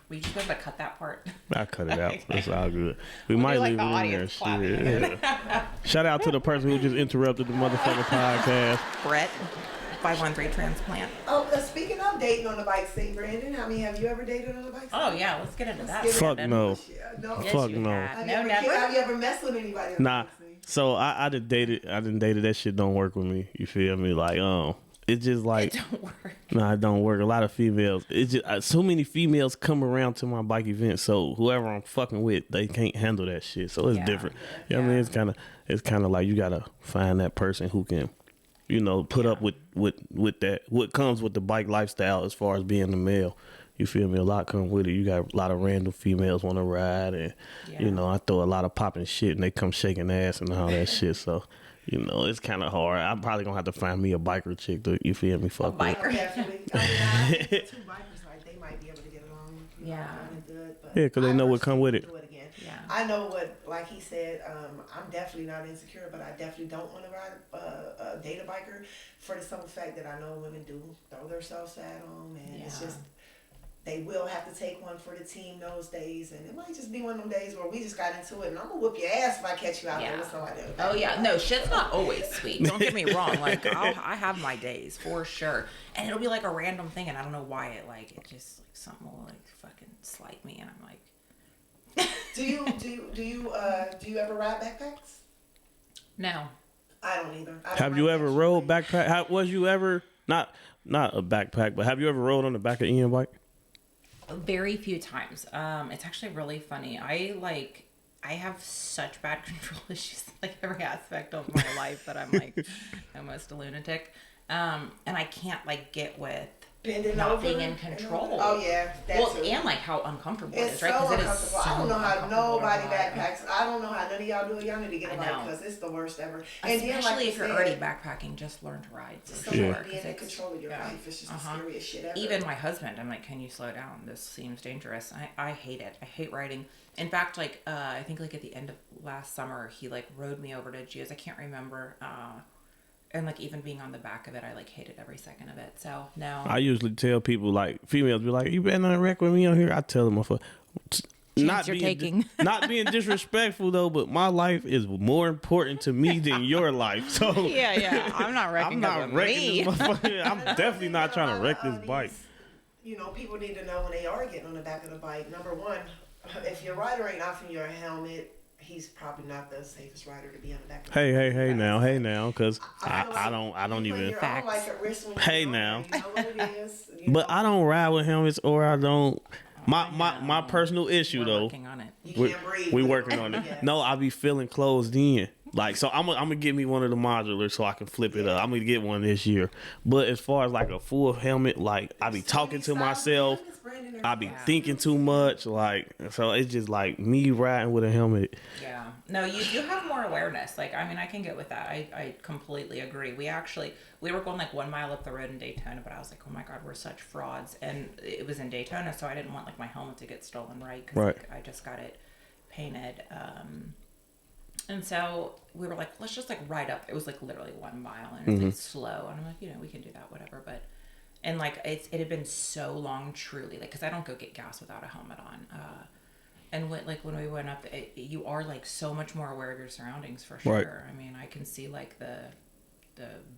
We just got to cut that part. I cut it out. It's all good. We might leave it in there. Shit. Yeah. Shout out to the person who just interrupted the motherfucking podcast. Brett. 513 transplant. Oh, speaking of dating on the bike scene, Brandon, have you ever dated on the bike scene? Oh yeah, let's get into that. Fuck no. Yes, Fuck no. Have you ever messed with anybody on the bike scene? So I done dated that shit don't work with me. You feel me? Like it's just like it don't work. Nah, it don't work. A lot of females. It's just so many females come around to my bike event. So whoever I'm fucking with, they can't handle that shit. So it's different. You know what I mean? It's kind of like you gotta find that person who can. Put up with that, what comes with the bike lifestyle as far as being a male. You feel me? A lot come with it. You got a lot of random females want to ride and, I throw a lot of popping shit and they come shaking ass and all that shit. So, it's kind of hard. I'm probably going to have to find me a biker chick to, you feel me? Fuck with. Biker. Definitely. Two bikers, like, they might be able to get along. Yeah. Good, but yeah, because they know what come with it. Yeah. I know what, like he said, I'm definitely not insecure, but I definitely don't want to ride date a biker for the simple fact that I know women do throw themselves at them, and it's just, they will have to take one for the team those days, and it might just be one of them days where we just got into it, and I'm going to whoop your ass if I catch you out there with somebody else. Oh, yeah. No, shit's not always sweet. Don't get me wrong. Like, I have my days, for sure. And it'll be like a random thing, and I don't know why it just, like, something will, like, fucking slight me, and I'm like, do you ever ride backpacks? No. I don't either. Have you ever rode backpack? Was you ever not a backpack, but have you ever rode on the back of Ian bike? Very few times. It's actually really funny. I have such bad control issues in like every aspect of my life that I'm like almost a lunatic. And I can't like get with bending not over being in control. Oh yeah, that's and like how uncomfortable it is, it's right? so Because uncomfortable. so I don't know how nobody backpacks. backpacks. I don't know how none of y'all do it. Y'all need to get a bike because it's the worst ever. And Especially if you're already backpacking, just learn to ride. For sure. Being in control of your life. It's just the scariest shit ever. Even my husband, I'm like, can you slow down? This seems dangerous. I hate it. I hate riding. In fact, like I think like at the end of last summer, he like rode me over to Gio's. I can't remember. And like even being on the back of it, I like hated every second of it. So no. I usually tell people like females be like, "You better not wreck with me on here." I tell them, not being disrespectful though, but my life is more important to me than your life. So yeah, I'm not wrecking. This motherfucker. I'm definitely not trying to wreck this bike. People need to know when they are getting on the back of the bike. Number one, if your rider ain't offering you a helmet, he's probably not the safest rider to be on the back of the bike. Hey now, because I don't even. Facts. Hey now. You know what it is. But I don't ride with helmets, or I don't. My personal issue We're though. working on it. You can't breathe. We with working it. on it. Yeah. No, I be feeling closed in. Like, so I'm gonna get me one of the modulars so I can flip it up. I'm gonna get one this year. But as far as like a full helmet, like I be talking to myself. I be thinking too much. Like, so it's just like me riding with a helmet. Yeah. No, you do have more awareness. Like, I mean, I can get with that. I completely agree. We were going like 1 mile up the road in Daytona, but I was like, oh my God, we're such frauds. And it was in Daytona, so I didn't want like my helmet to get stolen, right? Because Right. like, I just got it painted. And so we were like, let's just like ride up. It was like literally 1 mile and it was like slow. And I'm like, we can do that, whatever. But, and like, it had been so long, truly, like, cause I don't go get gas without a helmet on. And when we went up, you are like so much more aware of your surroundings for sure. Right. I mean, I can see like the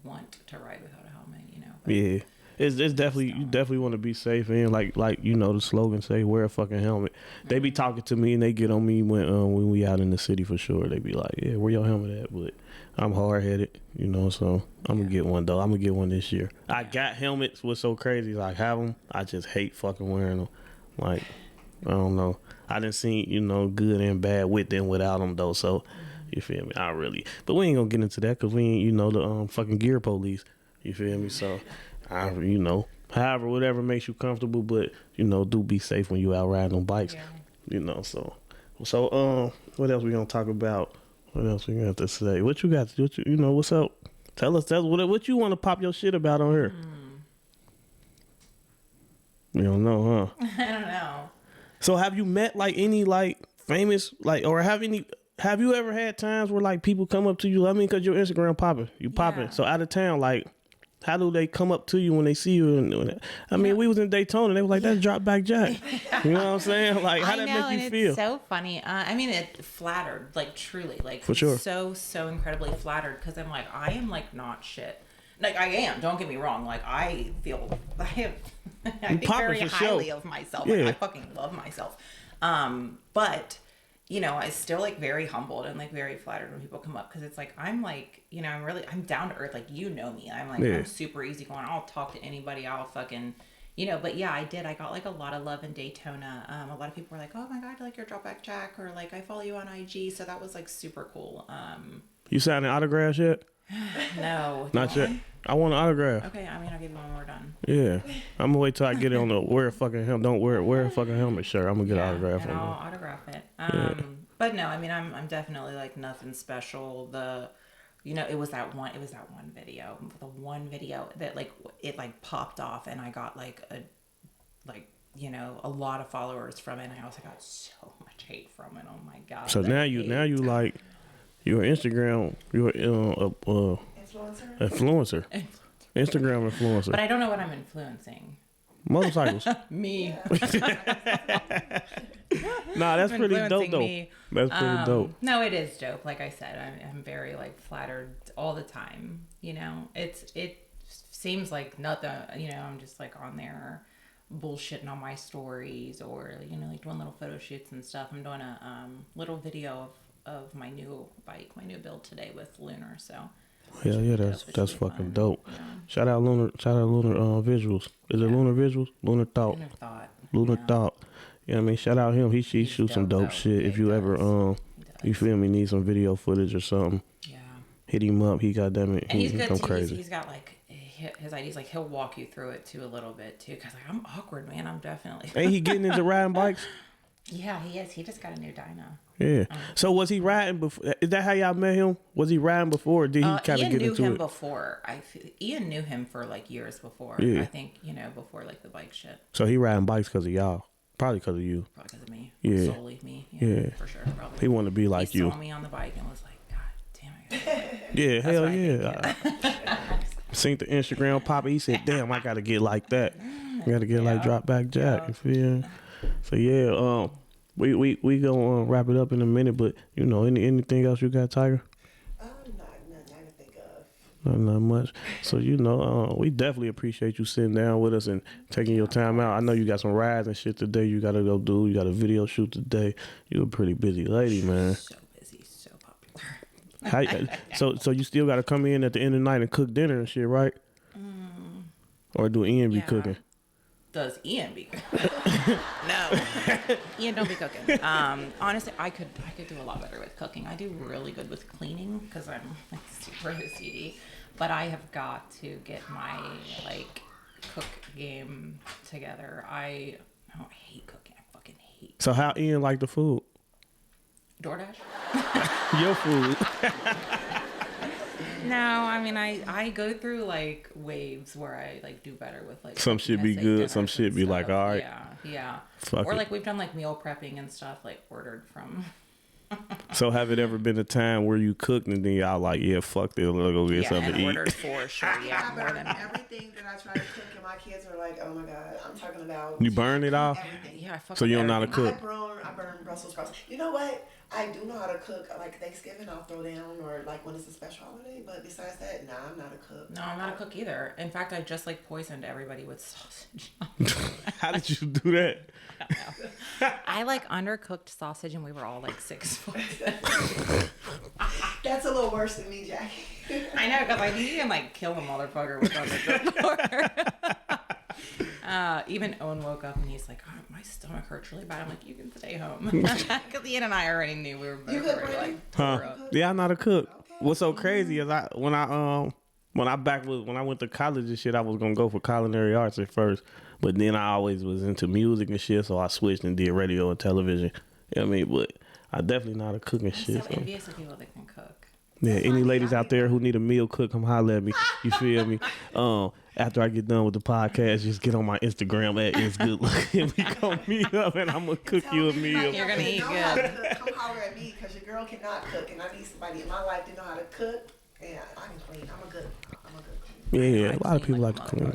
want to ride without a helmet, you know. But Yeah. It's definitely, you definitely want to be safe, and like you know the slogan say, wear a fucking helmet. They be talking to me and they get on me when we out in the city for sure. They be like, yeah, where your helmet at? But I'm hard headed, you know, so I'm gonna get one though. I'm gonna get one this year. I got helmets. What's so crazy is I have them. I just hate fucking wearing them. Like, I don't know. I done seen, you know, good and bad with them without them though. So you feel me? I really, but we ain't gonna get into that because we ain't, you know, the fucking gear police. You feel me? So. You know, however, whatever makes you comfortable, but you know, do be safe when you out riding on bikes. Yeah. You know, so what else we gonna talk about? What else we got to say? What you got? You know, what's up? Tell us what you want to pop your shit about on here. You don't know, huh? I don't know. So have you met like any like famous like or have you ever had times where like people come up to you? I mean, cause your Instagram popping, you popping. Yeah. So out of town, like. How do they come up to you when they see you? I mean, we was in Daytona. They were like, "That's DropBackJack." You know what I'm saying? Like, how that make you feel? It's so funny. I mean, it flattered, like truly, like For sure. so incredibly flattered because I'm like, I am like not shit. Like I am. Don't get me wrong. Like I think very highly of myself. Yeah. Like, I fucking love myself. But. You know, I still like very humbled and like very flattered when people come up because it's like I'm like, you know, I'm down to earth. Like, you know me. I'm like, I'm super easy going. I'll talk to anybody. I'll fucking, you know. But yeah, I did. I got like a lot of love in Daytona. A lot of people were like, oh my God, like your DropBackJack, or like I follow you on IG. So that was like super cool. You signing autographs yet? No, Not yet. I want an autograph. Okay, I mean, I'll give you one when we're done. Yeah, I'm gonna wait till I get it on the wear a fucking helmet. Don't wear a fucking helmet shirt. I'm gonna get an autograph and on I'll it. autograph it. But no, I mean, I'm definitely like nothing special. You know, it was that one video, the one video that like it like popped off, and I got like you know, a lot of followers from it. And I also got so much hate from it. Oh my God. So now you like you're Instagram, you're influencer. Instagram influencer. But I don't know what I'm influencing. Motorcycles. Me. Nah, that's pretty dope though. Me. That's pretty dope. No, it is dope. Like I said, I'm very like flattered all the time. You know, it seems like nothing. You know, I'm just like on there bullshitting on my stories, or you know, like doing little photo shoots and stuff. I'm doing a little video of my new bike, my new build today with Lunar. So. Hell yeah, that's fucking fun. dope. Yeah. Shout out Lunar Visuals. Is it Lunar Visuals? Lunar Thought. Lunar Thought. You know what I mean? Shout out him. He shoots some dope shit. If you ever you feel me, need some video footage or something. Yeah. Hit him up. He got them. And he's good come too. crazy. He's got like his ideas. Like he'll walk you through it too a little bit too. Cause like I'm awkward, man. I'm definitely. Ain't he getting into riding bikes? Yeah, he is. He just got a new dyno. Yeah. So was he riding before? Is that how y'all met him? Was he riding before? Or did he kind of get into it? Ian knew him before. Ian knew him for like years before. Yeah. I think, you know, before like the bike shit. So he riding bikes because of y'all. Probably because of you. Probably because of me. Yeah. Solely me. Yeah. For sure. Probably. He wanted to be like you. He saw me on the bike and was like, God damn it. Yeah. That's Hell what I yeah. think, Seen the Instagram pop. He said, "Damn, I gotta get like that. I gotta get like DropBackJack." You feel me? So yeah. We gonna wrap it up in a minute, but you know, anything else you got, Tiger? Nothing I can think of. Not much. So you know, we definitely appreciate you sitting down with us and taking your time out. I know you got some rides and shit today. You gotta go do. You got a video shoot today. You're a pretty busy lady, man. So busy, so popular. So you still gotta come in at the end of the night and cook dinner and shit, right? Or do Ian be cooking? does Ian be cooking? No, Ian don't be cooking. Honestly, I could do a lot better with cooking. I do really good with cleaning because I'm like super OCD. But I have got to get my like cook game together. I hate cooking. I fucking hate. So how Ian like the food? DoorDash? Your food. No, I mean I go through like waves where I like do better with like Some shit be good, some shit be like, all right. Yeah. Fuck or it. like we've done like meal prepping and stuff like ordered from. So have it ever been a time where you cooked and then y'all like, yeah, fuck this, let's go get something and to eat? ordered for sure. Yeah, more than everything that I try to cook, and my kids are like, "Oh my god!" I'm talking about. You burn it off? Everything. yeah. I fuck So with you don't know how to everything. cook? I burn Brussels sprouts. You know what? I do know how to cook. Like Thanksgiving, I'll throw down, or like when it's a special holiday. But besides that, nah, I'm not a cook. No, I'm not a cook either. In fact, I just like poisoned everybody with sausage. How did you do that? I like undercooked sausage, and we were all like 6 foot. That's a little worse than me, Jackie. I know, because I think you can like kill a motherfucker with undercooked. Even Owen woke up and he's like, oh, my stomach hurts really bad. I'm like, you can stay home. Because Ian and I already knew we were both already like tore up. Yeah, I'm not a cook. What's so crazy is when I went to college and shit, I was gonna go for culinary arts at first, but then I always was into music and shit, so I switched and did radio and television. You know what I mean? But I definitely not a cooking shit. I'm so envious of people that can cook. Yeah, any ladies out there who need a meal cook, come holler at me. You feel me? After I get done with the podcast, just get on my Instagram at It's Good Looking. We gonna meet up and I'm gonna cook you a meal. You're gonna eat good. Come holler at me because your girl cannot cook, and I need somebody in my life to know how to cook. And I can clean. I'm a good cleaner. Yeah, a lot of people like to clean.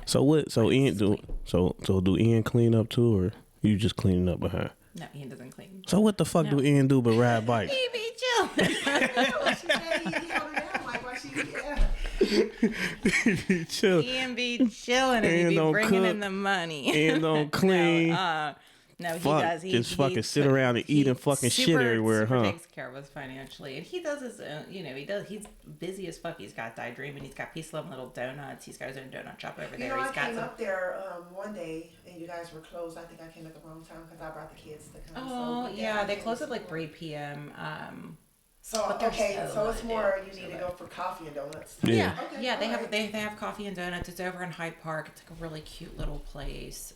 So Ian do Ian clean up too, or you just cleaning up behind? No, Ian doesn't clean. So what the fuck do Ian do but ride bikes? He be chilling. What she said, he held her down like why she, Chill. Ian be chilling and Ian he be don't bringing cook. in the money. Ian don't clean. No, he Fuck, does. just fucking sit around and eat and fucking shit everywhere, super huh? takes care of us financially, and he does his own. He's busy as fuck. He's got Daydream, and he's got Peace Love and Little Donuts. He's got his own donut shop over there. I He's got came some. up there one day and you guys were closed. I think I came at the wrong time because I brought the kids to come. Oh so, yeah, they close at like 3 p.m. So But they're okay, so it's good, more dude. you need to go for coffee and donuts. Yeah. Okay, Yeah, they all have right. they have coffee and donuts. It's over in Hyde Park. It's like a really cute little place.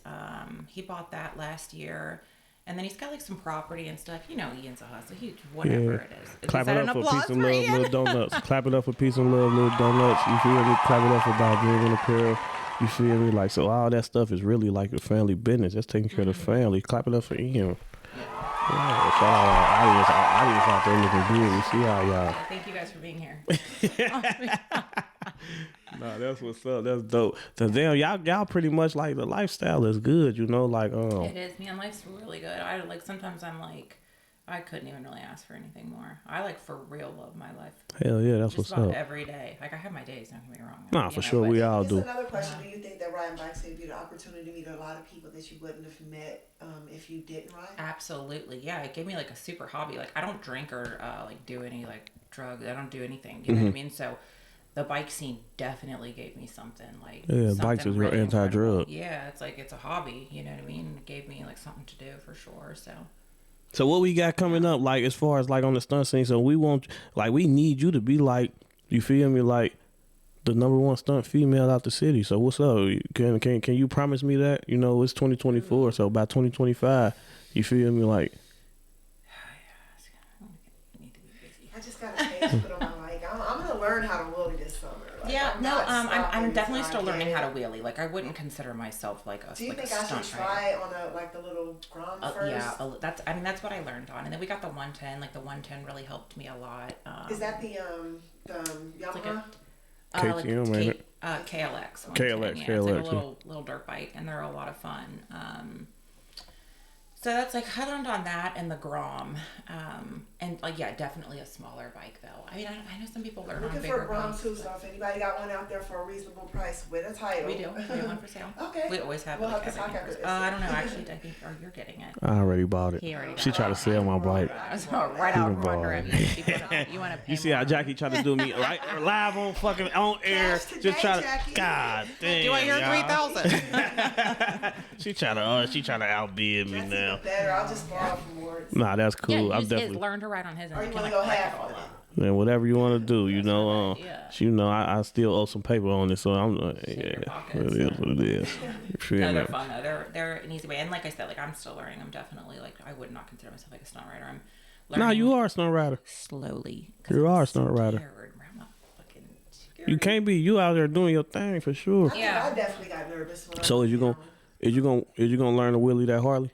He bought that last year. And then he's got like some property and stuff. You know, Ian's a hustler. Whatever it is. Clap Is it that up an for applause Peace and for Love, Ian? Little Donuts. Clap it up for Peace and Love, Little Donuts. You feel me? Clap it up for Daydream and Apparel. You feel me? Like, so all that stuff is really like a family business. Just taking care of the family. Clap it up for Ian. Yeah, shout out our audience out there looking good. We see how y'all. Thank you guys for being here. Nah, that's what's up. That's dope. So damn, y'all pretty much like the lifestyle is good, you know, like It is, man. Life's really good. I like sometimes I'm like, I couldn't even really ask for anything more. I like for real love my life. hell yeah, that's Just what's about up. every day. Like I have my days. Don't get me wrong. Nah, for sure, we all Here's do. another question. Do you think that riding bikes gave you the opportunity to meet a lot of people that you wouldn't have met if you didn't ride? Absolutely, yeah. It gave me like a super hobby. Like I don't drink or like do any like drugs. I don't do anything. You know what I mean? So the bike scene definitely gave me something like bikes is real really anti-drug. incredible. Yeah, it's like it's a hobby. You know what I mean? It gave me like something to do for sure. So what we got coming up, like as far as like on the stunt scene, so we need you to be like, you feel me, like the #1 stunt female out the city. So what's up? Can you promise me that? You know, it's 2024, so by 2025, you feel me, like. I just got a page put on my bike. I'm gonna learn how to wheelie this summer. Like, Yeah, I'm definitely still until I learning get how it. to wheelie. Like I wouldn't consider myself like a Do you like think a I should stunt rider. try on the little Grom first? Yeah, that's what I learned on, and then we got the 110. Like the 110 really helped me a lot. Is that the Yamaha? KTM, ain't it? KLX. 110, KLX, yeah. It's like KLX, a little dirt bike, and they're a lot of fun. So that's like I learned on that and the Grom, and like definitely a smaller bike though. I mean, I know some people learn on looking bigger for Grom bikes. too. So if anybody got one out there for a reasonable price with a title, We do. We have one for sale. Okay. We always have. We'll like, have to talk after this. I don't know. Actually, I think you're getting it. I already bought it. He already She got tried to sell my bike. Right out from Ball. under him. You want to pay You see how more. Jackie tried to do me like live on fucking on air, Cash today, just try to. Jackie. God damn. You want your y'all. 3,000? She try to outbid me That's now. even better. I'll just borrow from words. Nah, that's cool. Yeah, I'm use his, definitely. learn to ride on his. Or And you can, want to go like, half it all on it? up. Man, whatever you want to do, you know. Yeah. You know, I still owe some paper on it, so I'm like, in your yeah, pockets. it is what it is. You feel No, me? they're fun though. They're an easy way, and like I said, like I'm still learning. I'm definitely like I would not consider myself like a stunt rider. I'm learning. Nah, you are a stunt rider. slowly. 'Cause You I'm are a stunt rider. scared, bro. I'm not fucking scared. You can't be. You out there doing your thing for sure. I think Yeah. I definitely got nervous when So is you gonna learn to wheelie that Harley?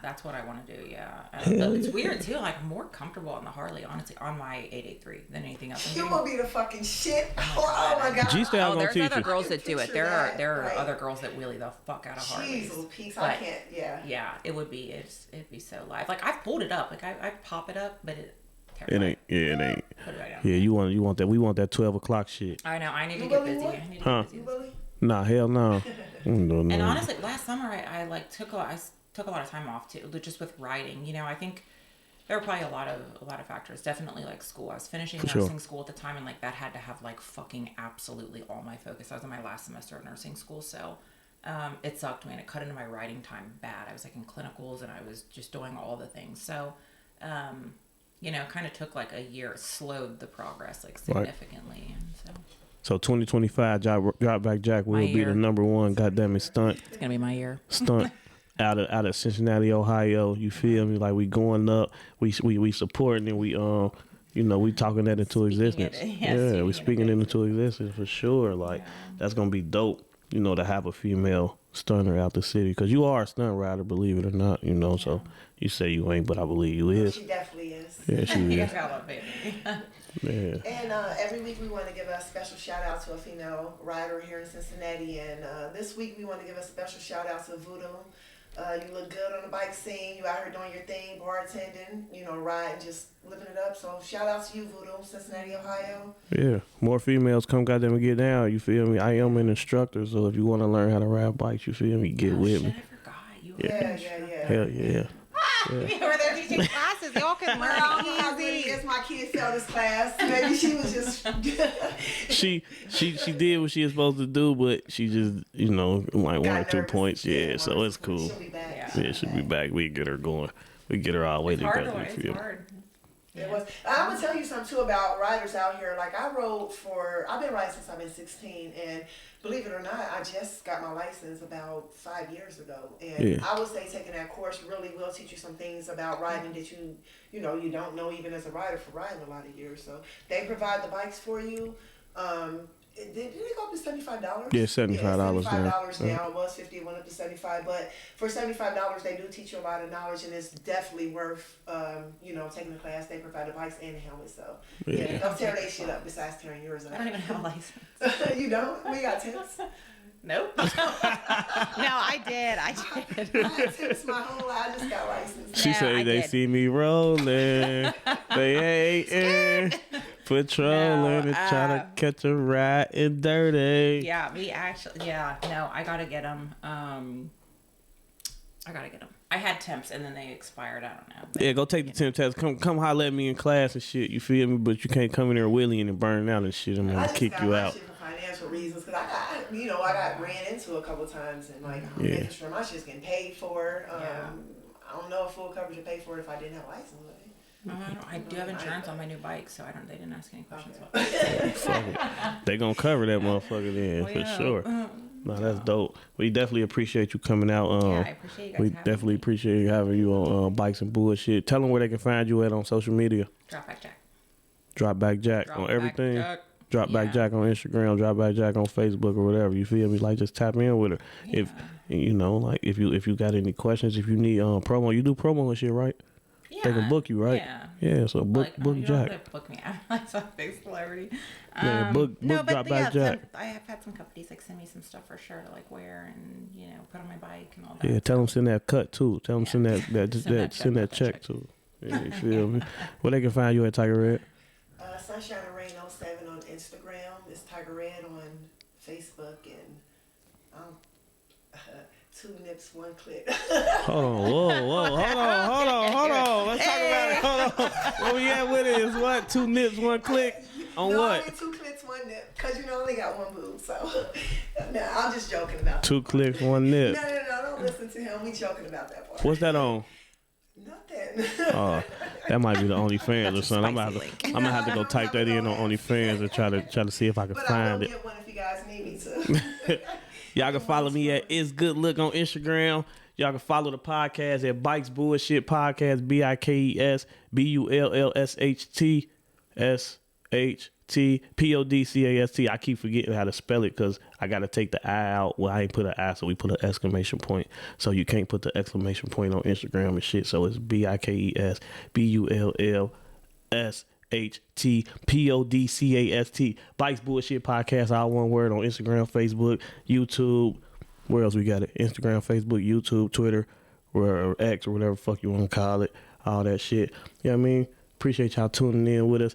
That's what I want to do. Yeah, but it's weird too. Like I'm more comfortable on the Harley, honestly, on my 883 than anything else. I'm You getting- will be the fucking shit. Oh my god. G-Style gonna there's teach other you. girls that do it. Picture that, There are right. other girls that wheelie the fuck out of Harleys. Jeez, Peaks, I But- can't. Yeah. Yeah, it'd be so live. Like I've pulled it up. Like I pop it up, but it. It ain't. Yeah, it ain't. Put it right down. Yeah, you want that. We want that 12 o'clock shit. I know. I need to You get really busy. would? I need to Huh. get busy. You really? Nah, hell no. No. And honestly, last summer I like took a lot of time off too, just with riding. You know, I think there were probably a lot of factors. Definitely like school. I was finishing For nursing sure. school at the time, and like that had to have like fucking absolutely all my focus. I was in my last semester of nursing school, so it sucked, man. It cut into my riding time bad. I was like in clinicals, and I was just doing all the things. So, you know, kind of took like a year, slowed the progress like significantly, and so. So 2025, DropBackJack will My be year. the number one goddamn it stunt It's gonna be my year. out of Cincinnati, Ohio. You feel me? Like we going up, we supporting and we you know, we talking that into existence. We speaking it into existence for sure. Like that's gonna be dope. You know, to have a female stunner out the city, because you are a stunt rider, believe it or not. You know, so you say you ain't, but I believe you is. She definitely is. Yeah, she You is. guys love it. Yeah. And every week we want to give a special shout out to a female rider here in Cincinnati. And this week we want to give a special shout out to Voodoo. You look good on the bike scene. You out here doing your thing, bartending, you know, riding, just living it up. So shout out to you, Voodoo, Cincinnati, Ohio. Yeah, more females come goddamn get down. You feel me? I am an instructor, so if you want to learn how to ride bikes, you feel me? Get with me. I forgot. You Yeah. Hell yeah. You were there teaching classes. Y'all can Well, I don't know learn how good easy. it is my kid failed this class. Maybe she was just. She did what she was supposed to do, but she just, you know, like one or two nervous. points. Yeah, so it's cool. She'll be back. Yeah, she'll be back. We get her going. We get her all the way It's hard together. to You learn. It's feel me? hard. It was. I'm gonna tell you something too about riders out here. Like I've been riding since I've been 16, and believe it or not, I just got my license about 5 years ago. And Yeah. I would say taking that course really will teach you some things about riding that you know you don't know even as a rider for riding a lot of years. So they provide the bikes for you. Did it go up to $75? Yeah, $75 now. $75 now. It was 50. It went up to 75. But for $75, they do teach you a lot of knowledge, and it's definitely worth you know, taking the class. They provide the bikes and the helmets, so yeah, don't tear their shit up. Besides tearing yours up. I don't even have a license. You don't? We got tips. Nope. No, I did. I had tips my whole life. I just got licensed. She Yeah, say I they did. see me rolling, they hating, patrolling and trying to catch a ride and dirty. Yeah, we actually. Yeah, no, I gotta get them. I had temps and then they expired. I don't know. But, Yeah, go take the temp test. Come holler at me in class and shit. You feel me? But you can't come in there wheeling and burning out and shit. I'm I gonna just kick got you my out. shit for financial reasons, because I got ran into a couple times, and like I'm making sure my shit's getting paid for. Yeah. I don't know if full coverage would pay for it if I didn't have a license. I do have insurance on my new bike, so they didn't ask any questions about Fuck it. They gonna cover that motherfucker then for sure. No, that's dope. We definitely appreciate you coming out. Yeah, I appreciate you guys We having definitely me. appreciate having you on Bikes and Bullshit. Tell them where they can find you at on social media. DropBackJack. DropBackJack on everything. DropBackJack. DropBackJack on Instagram, DropBackJack on Facebook or whatever. You feel me? Like just tap in with her. If you know, like if you got any questions, if you need promo, you do promo and shit, right? Yeah, they can book you, right? Yeah. So book you don't Jack. have to book me. I'm like some big celebrity. Yeah, book DropBackJack. I have had some companies like send me some stuff for sure to like wear and put on my bike and all that. Yeah, tell them send that cut too. Tell them send that check too. Yeah, you feel me? Where they can find you at Tiger Red? Sunshine and Rain 07 on Instagram. It's Tiger Red on Facebook and two nips, one click. Hold on, hold on. Let's talk about it. Hold on. Where we at with it is what? 2 nips, 1 click on no, what? Only 2 clicks, 1 nip. Because I only got 1 boob. So, no, I'm just joking about that. 2 clicks, 1 nip. No, don't listen to him. We joking about that part. What's that on? Nothing. That might be the OnlyFans or something. I'm gonna have to go type that in on OnlyFans and try to see if I can find it. But I will get one if you guys need me to. Y'all can follow me at It's Good Look on Instagram. Y'all can follow the podcast at Bikes Bullshit Podcast, BIKES BULLSHTSHTPODCAST. I keep forgetting how to spell it because I got to take the I out. Well, I ain't put an I, so we put an exclamation point. So you can't put the exclamation point on Instagram and shit. So it's BIKES BULLSHTPODCAST. Bikes Bullshit Podcast, all one word, on Instagram, Facebook, YouTube. Where else we got it? Instagram, Facebook, YouTube, Twitter, or X, or whatever the fuck you want to call it. All that shit. You know what I mean? Appreciate y'all tuning in with us.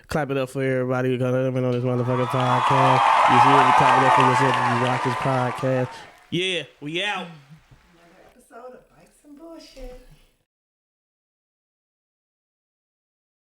Clap it up for everybody who got on this motherfucking podcast. You see it? Clap it up for yourself if you watch this podcast. Yeah, we out. Another episode of Bikes and Bullshit.